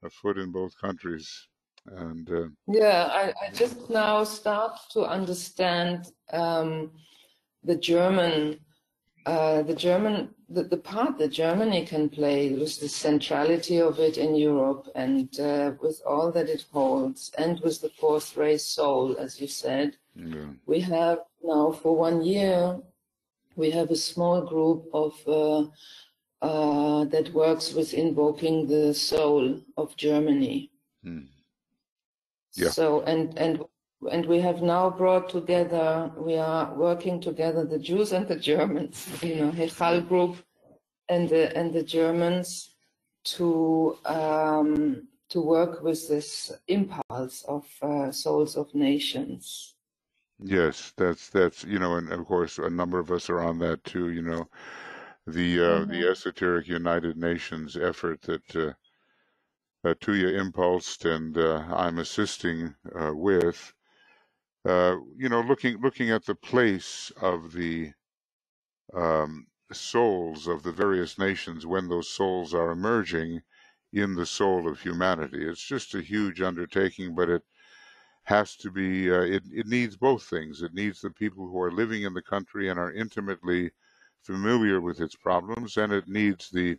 foot in both countries. And I just now start to understand the part that Germany can play with the centrality of it in Europe, and with all that it holds, and with the fourth race soul, as you said. We have now for 1 year, we have a small group of that works with invoking the soul of Germany. Yeah. So and we have now brought together, we are working together, the Jews and the Germans, Hechal group and the Germans to work with this impulse of souls of nations. Yes, that's and of course a number of us are on that too. The esoteric United Nations effort that Tuya impulsed and I'm assisting with. Looking at the place of the souls of the various nations when those souls are emerging in the soul of humanity. It's just a huge undertaking, but it has to be, it needs both things. It needs the people who are living in the country and are intimately familiar with its problems, and it needs the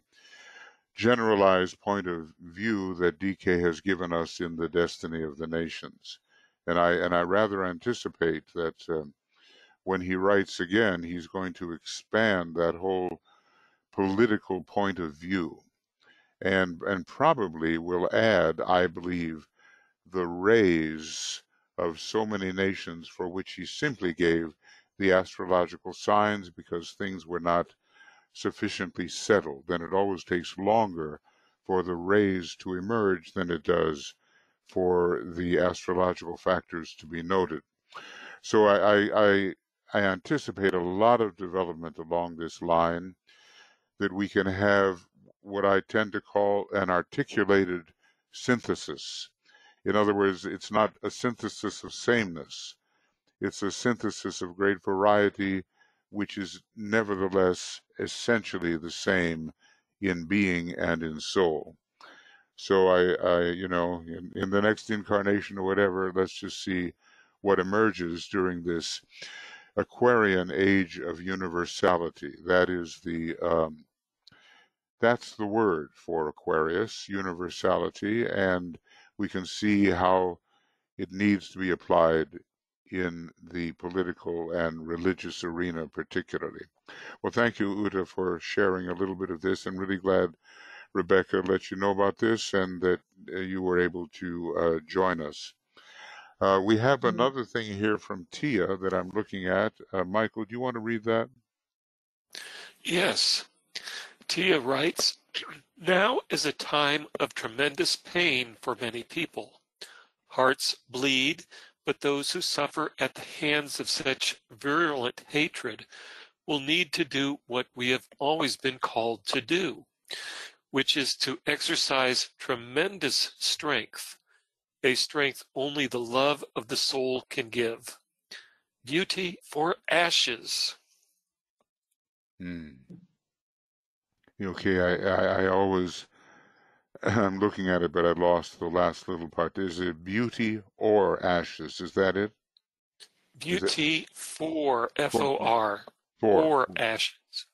generalized point of view that DK has given us in the destiny of the nations. And I rather anticipate that when he writes again, he's going to expand that whole political point of view, and probably will add, I believe, the rays of so many nations for which he simply gave the astrological signs because things were not sufficiently settled. Then it always takes longer for the rays to emerge than it does for the astrological factors to be noted. So I anticipate a lot of development along this line, that we can have what I tend to call an articulated synthesis. In other words, it's not a synthesis of sameness. It's a synthesis of great variety, which is nevertheless essentially the same in being and in soul. So in the next incarnation or whatever, let's just see what emerges during this Aquarian age of universality. That's the word for Aquarius, universality, and we can see how it needs to be applied in the political and religious arena particularly. Well, thank you, Uta, for sharing a little bit of this. I'm really glad Rebecca let you know about this and that you were able to join us. We have another thing here from Tia that I'm looking at. Michael, do you want to read that? Yes. Tia writes, now is a time of tremendous pain for many people. Hearts bleed, but those who suffer at the hands of such virulent hatred will need to do what we have always been called to do, which is to exercise tremendous strength, a strength only the love of the soul can give. Beauty for ashes. Okay, I always, I'm looking at it, but I lost the last little part. Is it beauty or ashes? Is that it? Beauty for, F-O-R, For. or ashes.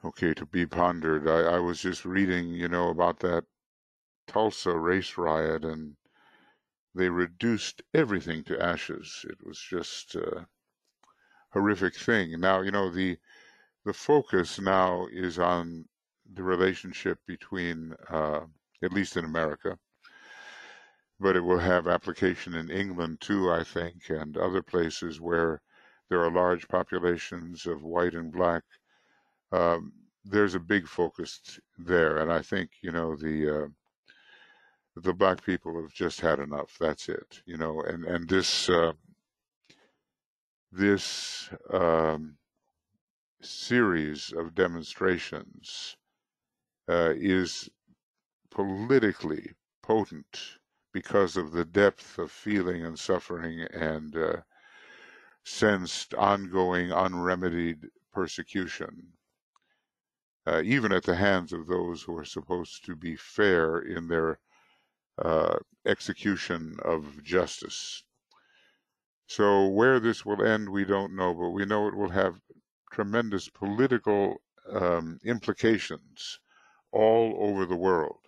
Okay, to be pondered. I was just reading, about that Tulsa race riot, and they reduced everything to ashes. It was just a horrific thing. Now, the focus now is on the relationship between, at least in America, but it will have application in England too, I think, and other places where there are large populations of white and black. There's a big focus there, and I think the black people have just had enough. That's it, and this series of demonstrations is politically potent because of the depth of feeling and suffering and sensed ongoing unremedied persecution, even at the hands of those who are supposed to be fair in their execution of justice. So where this will end, we don't know, but we know it will have tremendous political implications all over the world.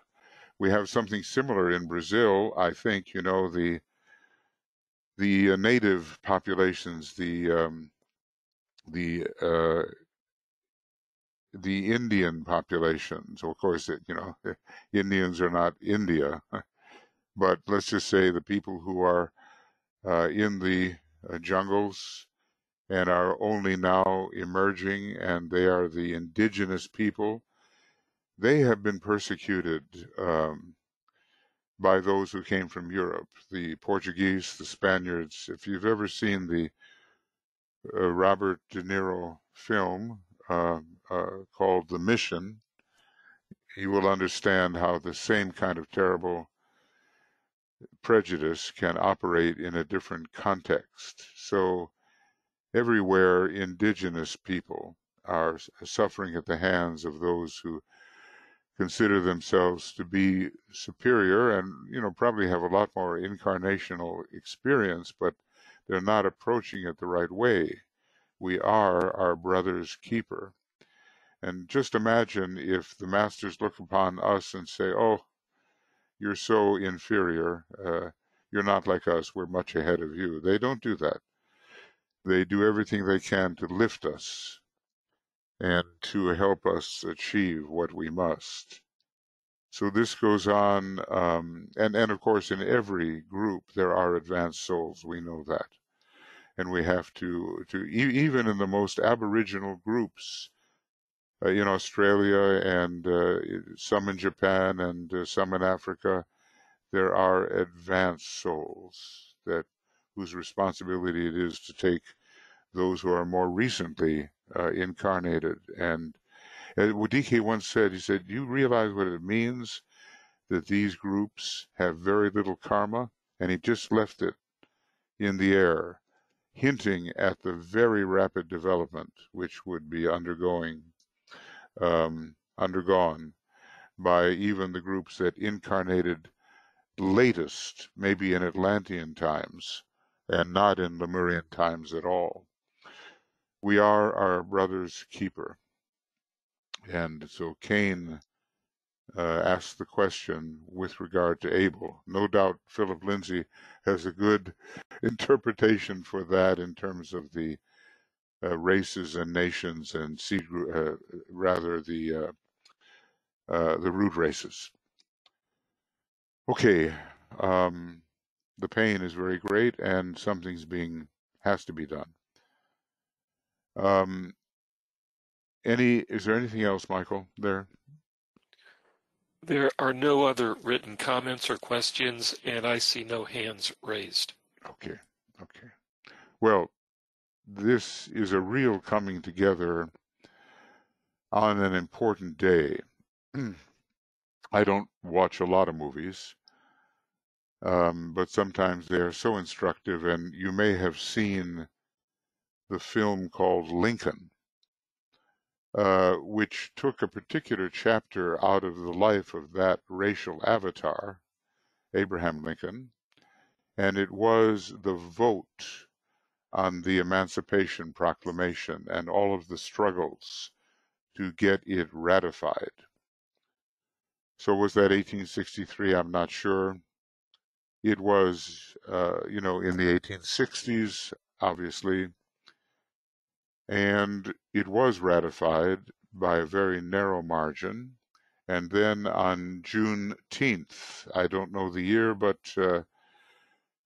We have something similar in Brazil. I think, the native populations, the the Indian populations. Of course, Indians are not India, but let's just say the people who are in the jungles and are only now emerging, and they are the indigenous people. They have been persecuted by those who came from Europe, the Portuguese, the Spaniards. If you've ever seen the Robert De Niro film called The Mission, you will understand how the same kind of terrible prejudice can operate in a different context. So everywhere indigenous people are suffering at the hands of those who consider themselves to be superior and, probably have a lot more incarnational experience, but they're not approaching it the right way. We are our brother's keeper. And just imagine if the masters look upon us and say, oh, you're so inferior, you're not like us, we're much ahead of you. They don't do that. They do everything they can to lift us and to help us achieve what we must. So this goes on, and of course in every group there are advanced souls, we know that. And we have to even in the most aboriginal groups, in Australia and some in Japan and some in Africa, there are advanced souls whose responsibility it is to take those who are more recently incarnated. And what DK once said, he said, you realize what it means that these groups have very little karma? And he just left it in the air, hinting at the very rapid development which would be undergone by even the groups that incarnated latest, maybe in Atlantean times, and not in Lemurian times at all. We are our brother's keeper. And so Cain asked the question with regard to Abel. No doubt Philip Lindsay has a good interpretation for that in terms of the races and nations and rather the root races. Okay, the pain is very great, and something's has to be done. Is there anything else, Michael, there? There are no other written comments or questions, and I see no hands raised. Okay. Well, this is a real coming together on an important day. I don't watch a lot of movies, but sometimes they are so instructive, and you may have seen the film called Lincoln, which took a particular chapter out of the life of that racial avatar, Abraham Lincoln, and it was the vote on the Emancipation Proclamation and all of the struggles to get it ratified. So was that 1863? I'm not sure. It was, in the 1860s, obviously, and it was ratified by a very narrow margin. And then on Juneteenth, I don't know the year, but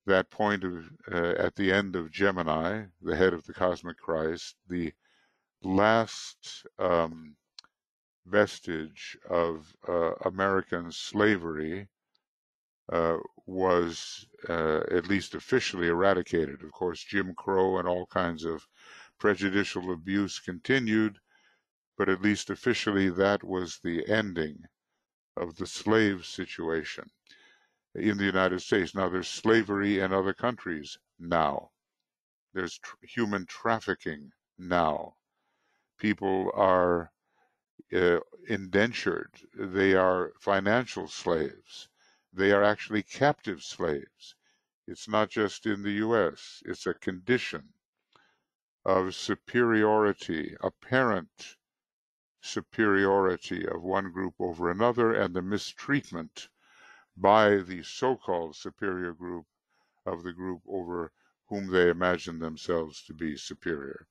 that point at the end of Gemini, the head of the cosmic Christ, the last vestige of American slavery was at least officially eradicated. Of course, Jim Crow and all kinds of prejudicial abuse continued, but at least officially that was the ending of the slave situation in the United States. Now there's slavery in other countries now. There's human trafficking now. People are indentured. They are financial slaves. They are actually captive slaves. It's not just in the U.S. It's a condition of superiority, apparent superiority of one group over another, and the mistreatment by the so-called superior group of the group over whom they imagine themselves to be superior.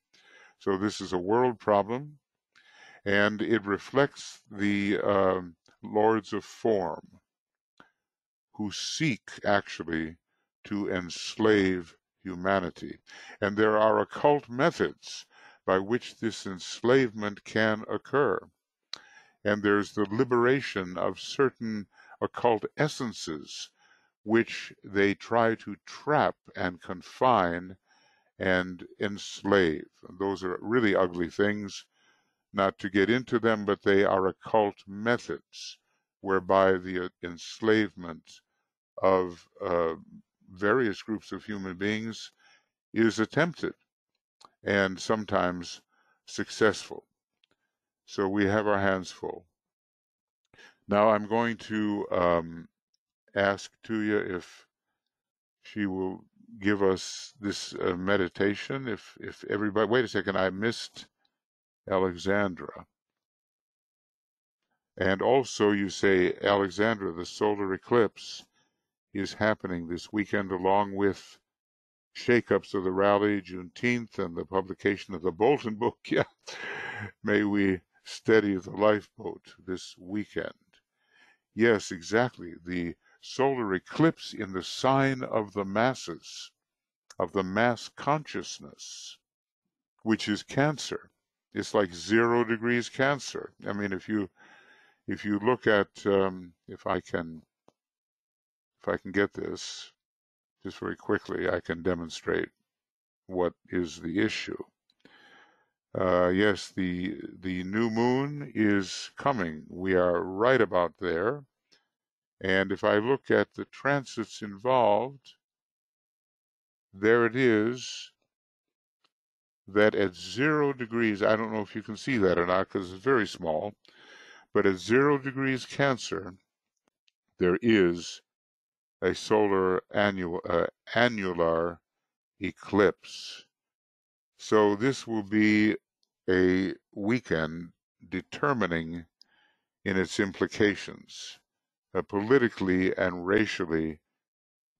So this is a world problem, And it reflects the lords of form who seek actually to enslave humanity. And there are occult methods by which this enslavement can occur. And there's the liberation of certain occult essences which they try to trap and confine and enslave. Those are really ugly things, not to get into them, but they are occult methods whereby the enslavement of various groups of human beings is attempted and sometimes successful. So we have our hands full. Now I'm going to ask Tuya if she will give us this meditation. If everybody, wait a second, I missed Alexandra. And also you say, Alexandra, the solar eclipse is happening this weekend along with shakeups of the rally, Juneteenth, and the publication of the Bolton book. Yeah, may we steady the lifeboat this weekend. Yes, exactly. The solar eclipse in the sign of the masses, of the mass consciousness, which is Cancer. It's like 0 degrees Cancer. I mean, if you look at, if I can get this just very quickly, I can demonstrate what is the issue. Yes, the new moon is coming. We are right about there. And if I look at the transits involved, there it is, that at 0 degrees, I don't know if you can see that or not because it's very small, but at 0 degrees Cancer, there is a solar annular eclipse. So this will be a weekend determining in its implications, politically and racially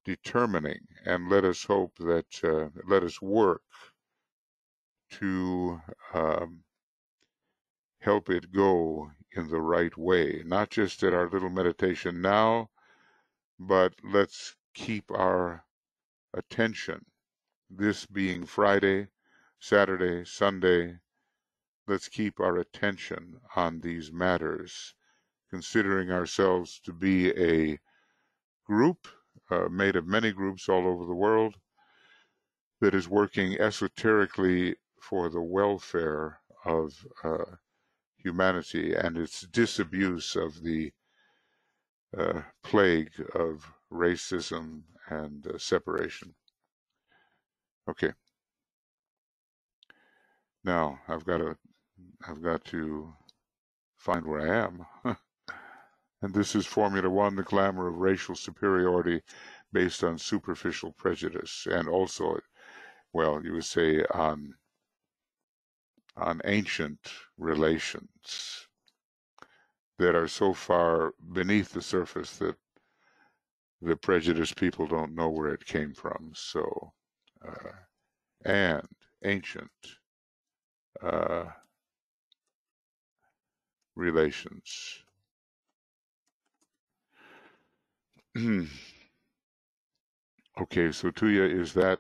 determining, and let us hope that, let us work to help it go in the right way, not just at our little meditation now, but let's keep our attention, this being Friday, Saturday, Sunday, let's keep our attention on these matters, considering ourselves to be a group made of many groups all over the world that is working esoterically for the welfare of humanity and its disabuse of the plague of racism and separation. Okay. Now I've got to find where I am. And this is Formula One, the glamour of racial superiority based on superficial prejudice, and also, well, you would say on ancient relations that are so far beneath the surface that the prejudiced people don't know where it came from. So, and ancient relations. Okay, so Tuya, is that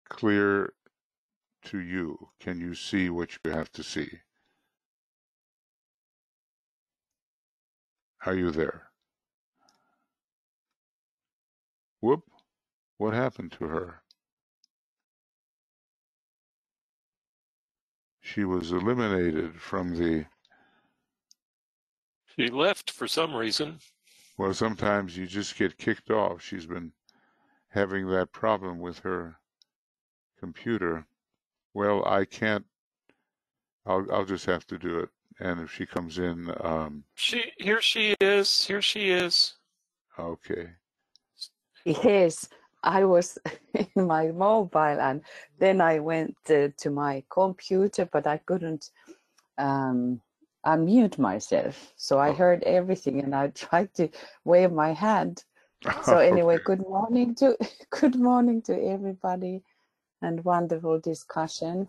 clear to you? Can you see what you have to see? Are you there? Whoop, what happened to her? She was eliminated from the... She left for some reason. Well, sometimes you just get kicked off. She's been having that problem with her computer. Well, I can't. I'll just have to do it. And if she comes in, Here she is. Okay. Yes, I was in my mobile, and then I went to my computer, but I couldn't unmute myself. So I heard everything, and I tried to wave my hand. So anyway, Okay. good morning to everybody, and wonderful discussion.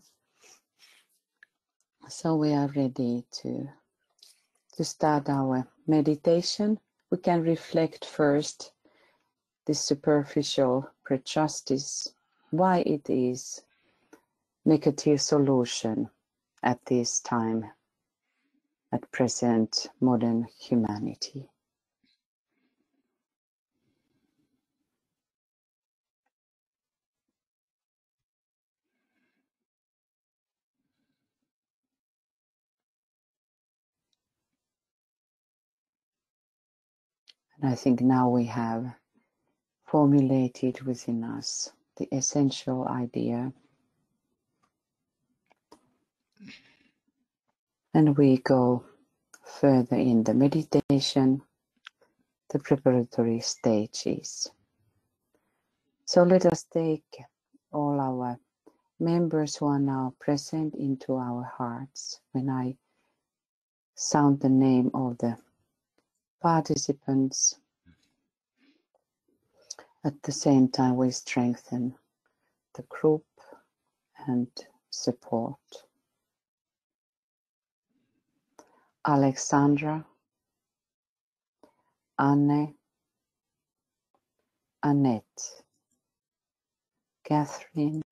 So we are ready to start our meditation. We can reflect first this superficial prejudice, why it is negative solution at this time, at present modern humanity. And I think now we have formulated within us the essential idea. And we go further in the meditation, the preparatory stages. So let us take all our members who are now present into our hearts. When I sound the name of the participants, at the same time we strengthen the group and support. Alexandra, Anne, Annette, Catherine,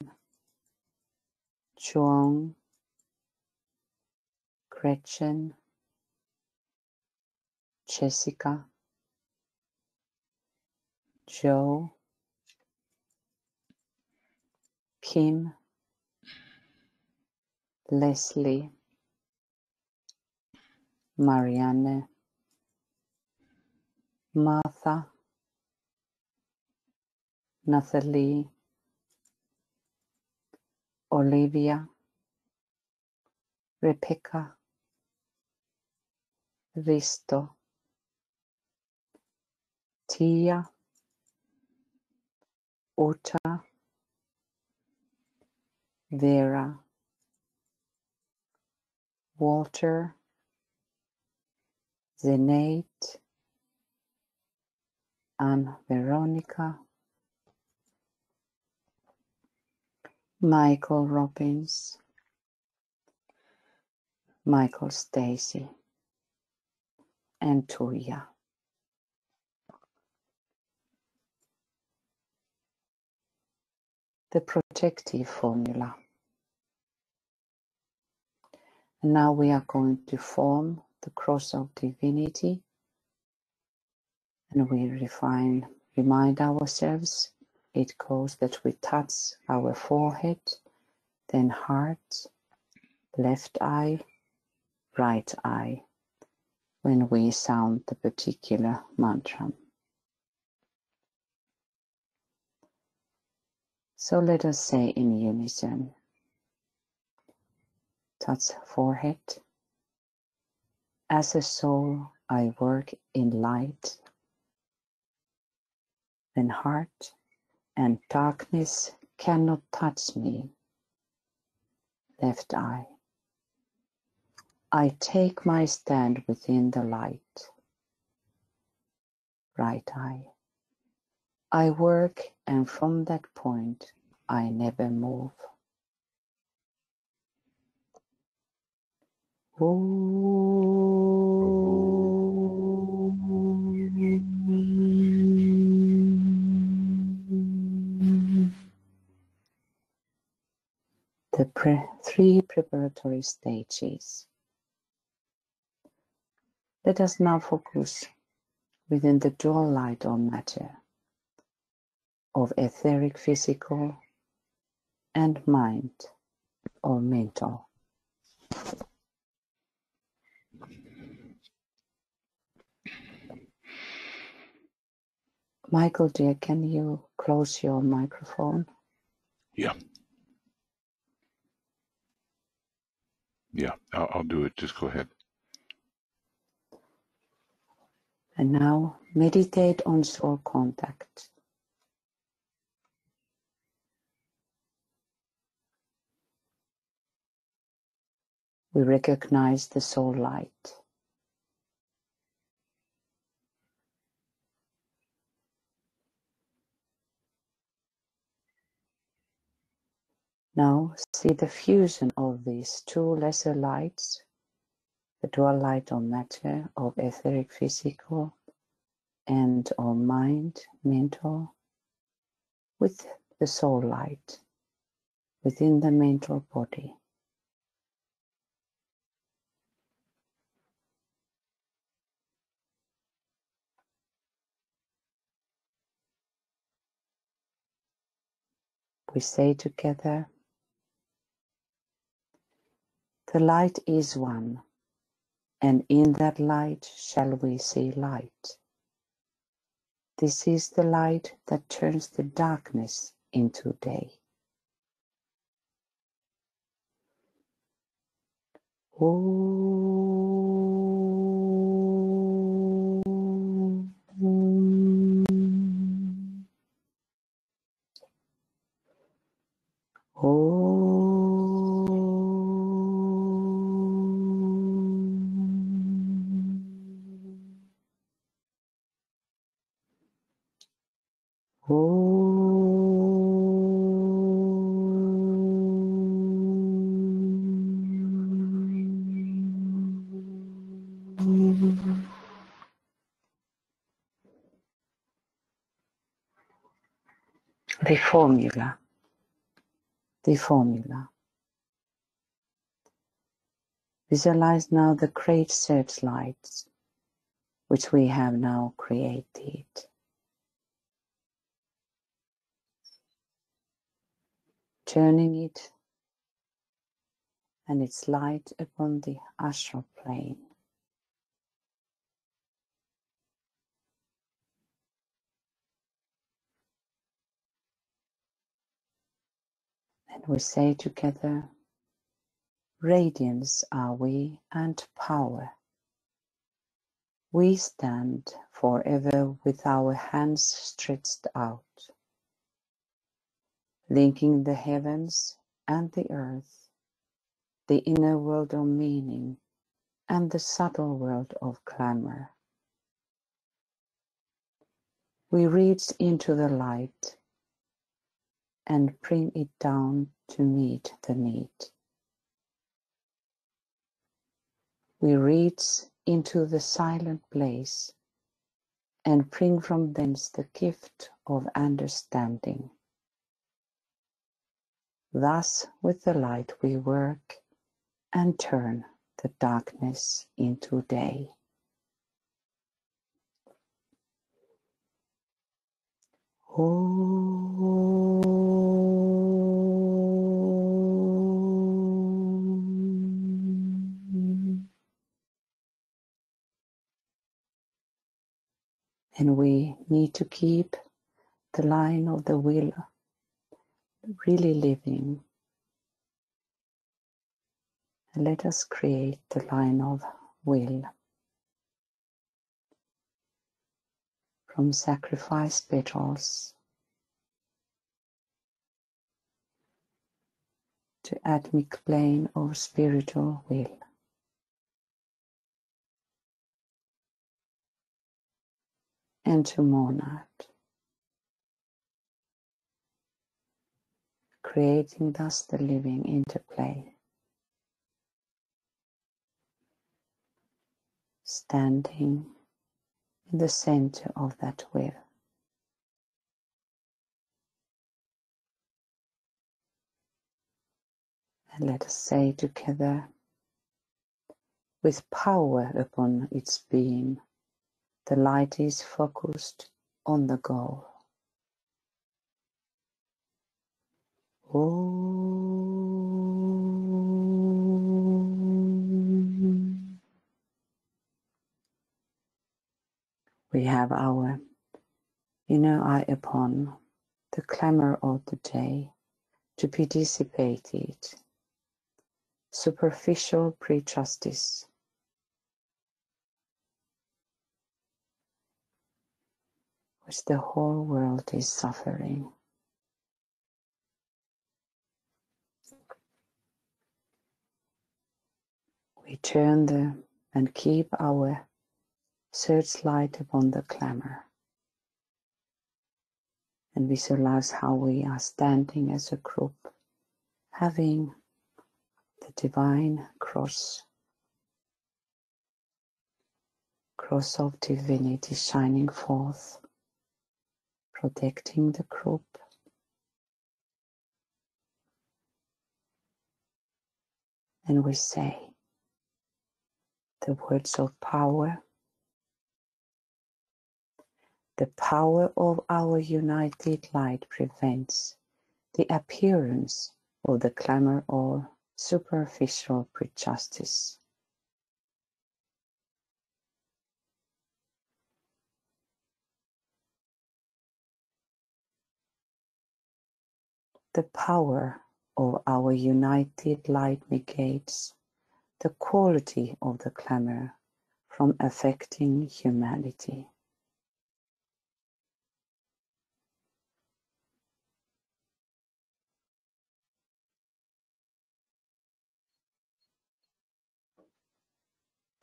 Chuang, Gretchen, Jessica, Joe, Kim, Leslie, Marianne, Martha, Nathalie, Olivia, Rebecca, Risto, Tia, Uta, Vera, Walter, Zenaid, Anne Veronica, Michael Robbins, Michael Stacy, and Tuya. The protective formula. And now we are going to form the cross of divinity, and we remind ourselves it goes that we touch our forehead, then heart, left eye, right eye, when we sound the particular mantra. So let us say in unison, touch forehead. As a soul, I work in light. Then heart and darkness cannot touch me. Left eye. I take my stand within the light. Right eye. I work, and from that point I never move. The three preparatory stages. Let us now focus within the dual light or matter of etheric, physical, and mind or mental. Michael, dear, can you close your microphone? Yeah. Yeah, I'll do it. Just go ahead. And now meditate on soul contact. We recognize the soul light. Now see the fusion of these two lesser lights, the dual light of matter, of etheric physical, and of mind, mental, with the soul light within the mental body. We say together, the light is one, and in that light shall we see light. This is the light that turns the darkness into day. The formula. Visualize now the great searchlights which we have now created. Turning it and its light upon the astral plane. And we say together, radiance are we and power. We stand forever with our hands stretched out, linking the heavens and the earth, the inner world of meaning and the subtle world of glamour. We reach into the light and bring it down to meet the need. We reach into the silent place and bring from thence the gift of understanding. Thus with the light we work and turn the darkness into day. And we need to keep the line of the will really living. And let us create the line of will from sacrifice petals to atomic plane of spiritual will. And to monad, creating thus the living interplay, standing in the center of that will. And let us say together, with power upon its being, the light is focused on the goal. We have our inner eye upon the clamor of the day to be dissipated, superficial prejudice, which the whole world is suffering. We turn and keep our searchlight upon the clamor and visualize how we are standing as a group having the divine cross of divinity shining forth, protecting the group. And we say the words of power. The power of our united light prevents the appearance of the clamor or superficial prejudice. The power of our united light negates the quality of the clamor from affecting humanity.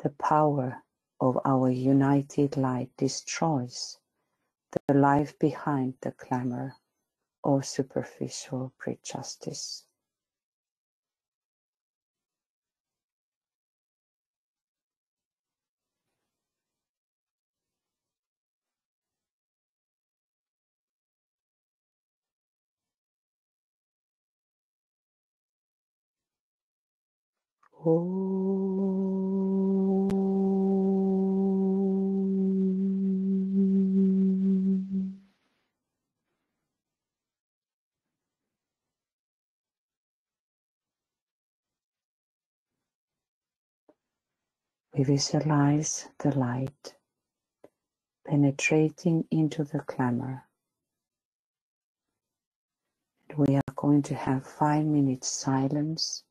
The power of our united light destroys the life behind the clamor or superficial prejudice. We visualize the light penetrating into the clamor. And we are going to have 5 minutes silence.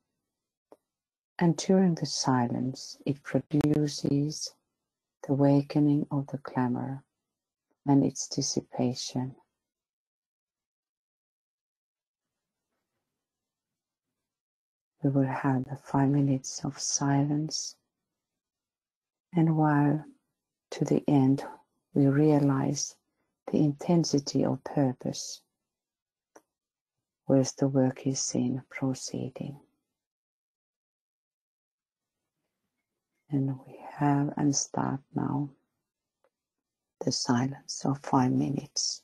And during the silence, it produces the awakening of the clamor and its dissipation. We will have the 5 minutes of silence, and while to the end we realize the intensity of purpose, whereas the work is seen proceeding. And we have and start now the silence of 5 minutes.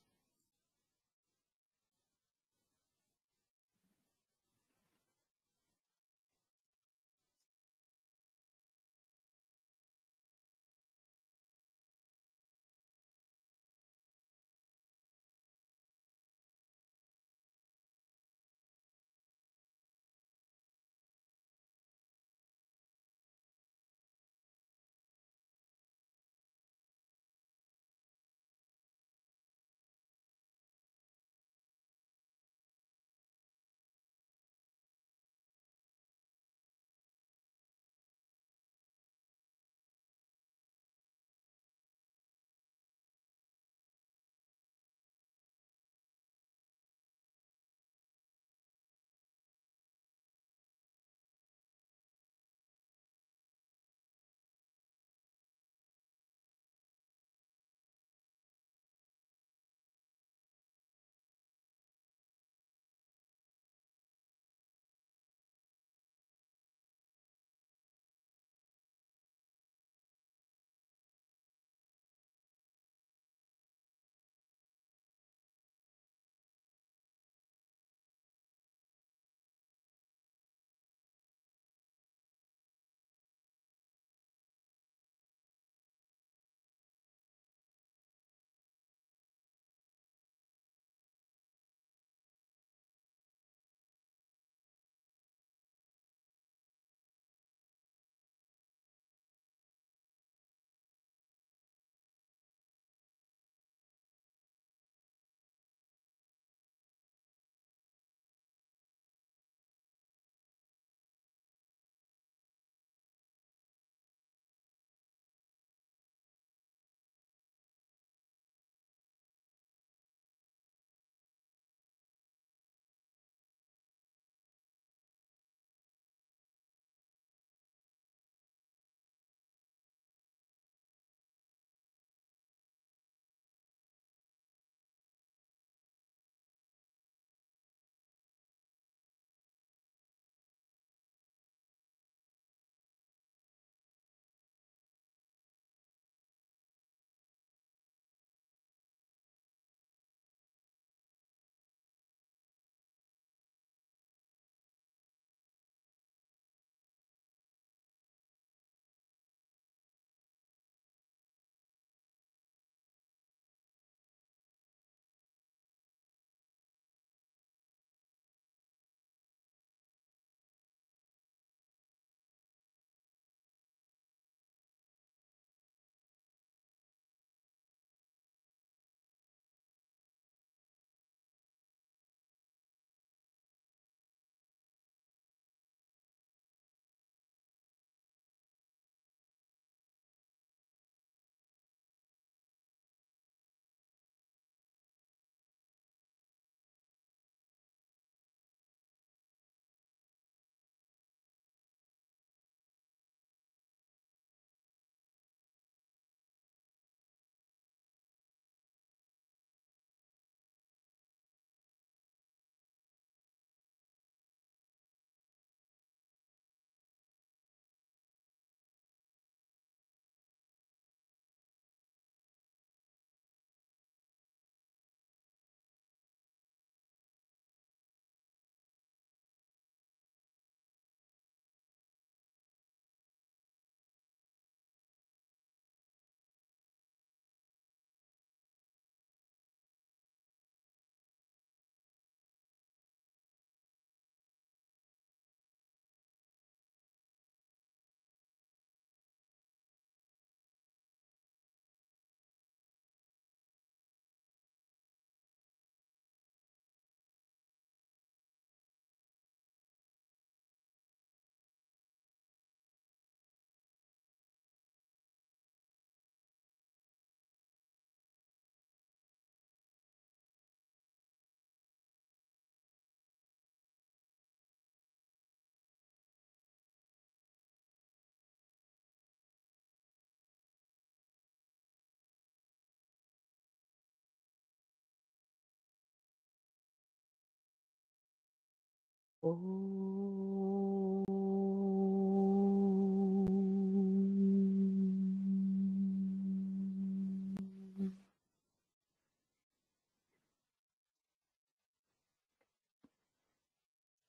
And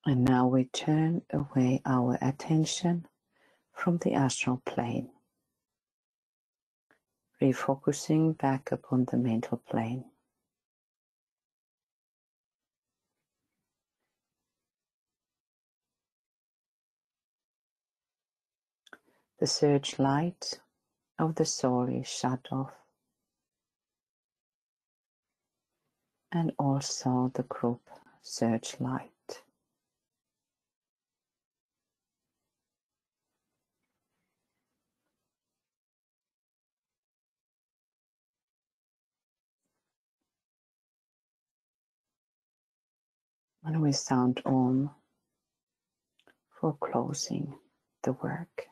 now we turn away our attention from the astral plane, refocusing back upon the mental plane. The searchlight of the soul is shut off, and also the group searchlight. And we sound Om for closing the work.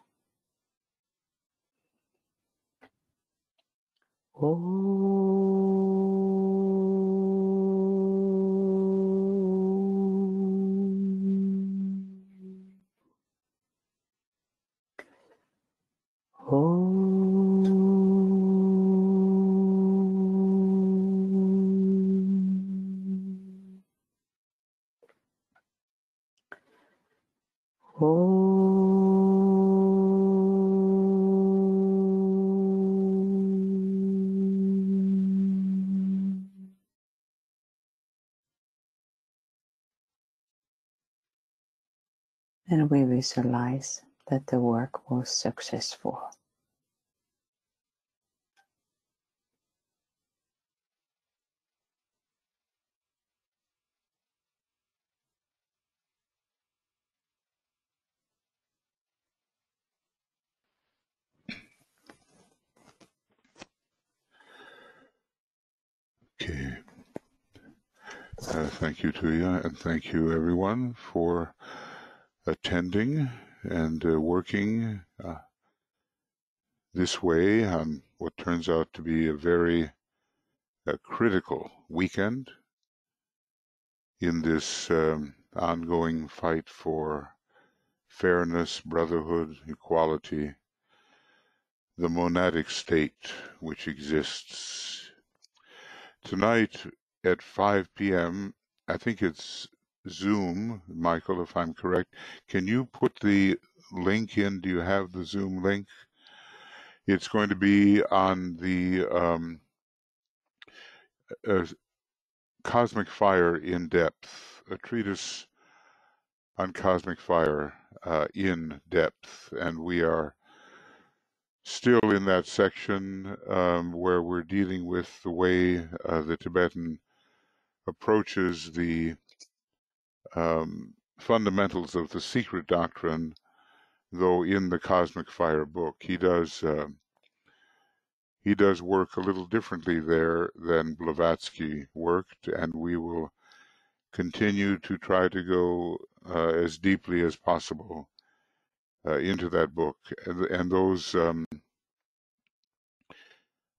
And we visualize that the work was successful. Okay. Thank you, Tuya, and thank you, everyone, for attending and working this way on what turns out to be a very critical weekend in this ongoing fight for fairness, brotherhood, equality, the monadic state which exists. Tonight at 5 p.m., I think it's Zoom, Michael, if I'm correct. Can you put the link in? Do you have the Zoom link? It's going to be on the Cosmic Fire in Depth, a treatise on cosmic fire in depth. And we are still in that section where we're dealing with the way the Tibetan approaches the fundamentals of the secret doctrine, though in the Cosmic Fire book he does work a little differently there than Blavatsky worked, and we will continue to try to go as deeply as possible into that book. And those on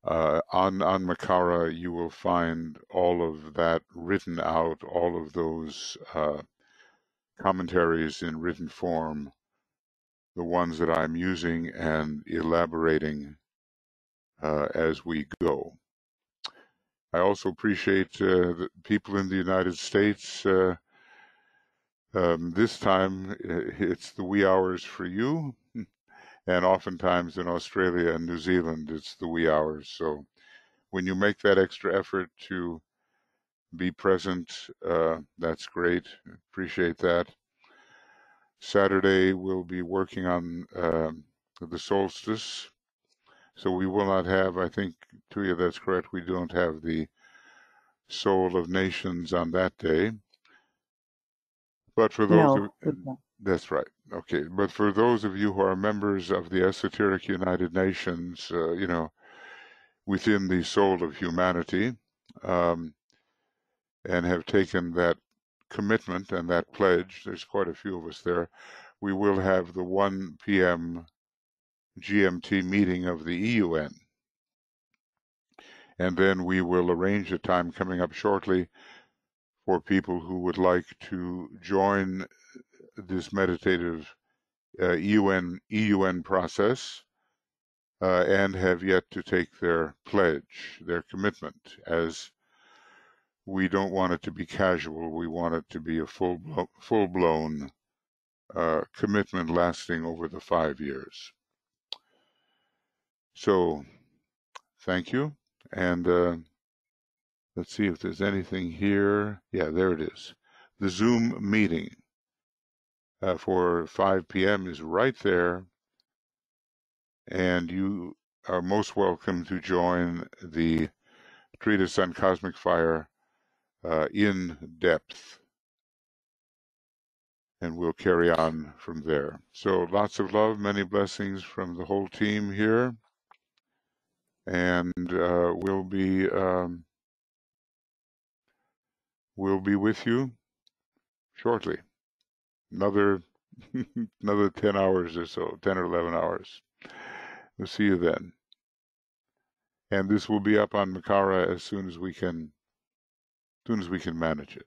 Makara, you will find all of that written out, all of those commentaries in written form, the ones that I'm using and elaborating as we go. I also appreciate the people in the United States. This time it's the wee hours for you, and oftentimes in Australia and New Zealand it's the wee hours. So when you make that extra effort to be present, that's great. Appreciate that. Saturday we'll be working on the solstice. So we will not have, I think, Tuya, that's correct, we don't have the Soul of Nations on that day. But for those No, that's right. Okay. But for those of you who are members of the Esoteric United Nations, within the soul of humanity, and have taken that commitment and that pledge, there's quite a few of us there, we will have the 1 p.m. GMT meeting of the EUN. And then we will arrange a time coming up shortly for people who would like to join this meditative EUN process and have yet to take their pledge, their commitment, as we don't want it to be casual. We want it to be a full-blown commitment lasting over the 5 years. So thank you. And let's see if there's anything here. Yeah, there it is. The Zoom meeting for 5 p.m. is right there. And you are most welcome to join the Treatise on Cosmic Fire in depth. And we'll carry on from there. So lots of love, many blessings from the whole team here. And we'll be with you shortly. Another 10 hours or so, 10 or 11 hours. We'll see you then. And this will be up on Makara as soon as we can manage it.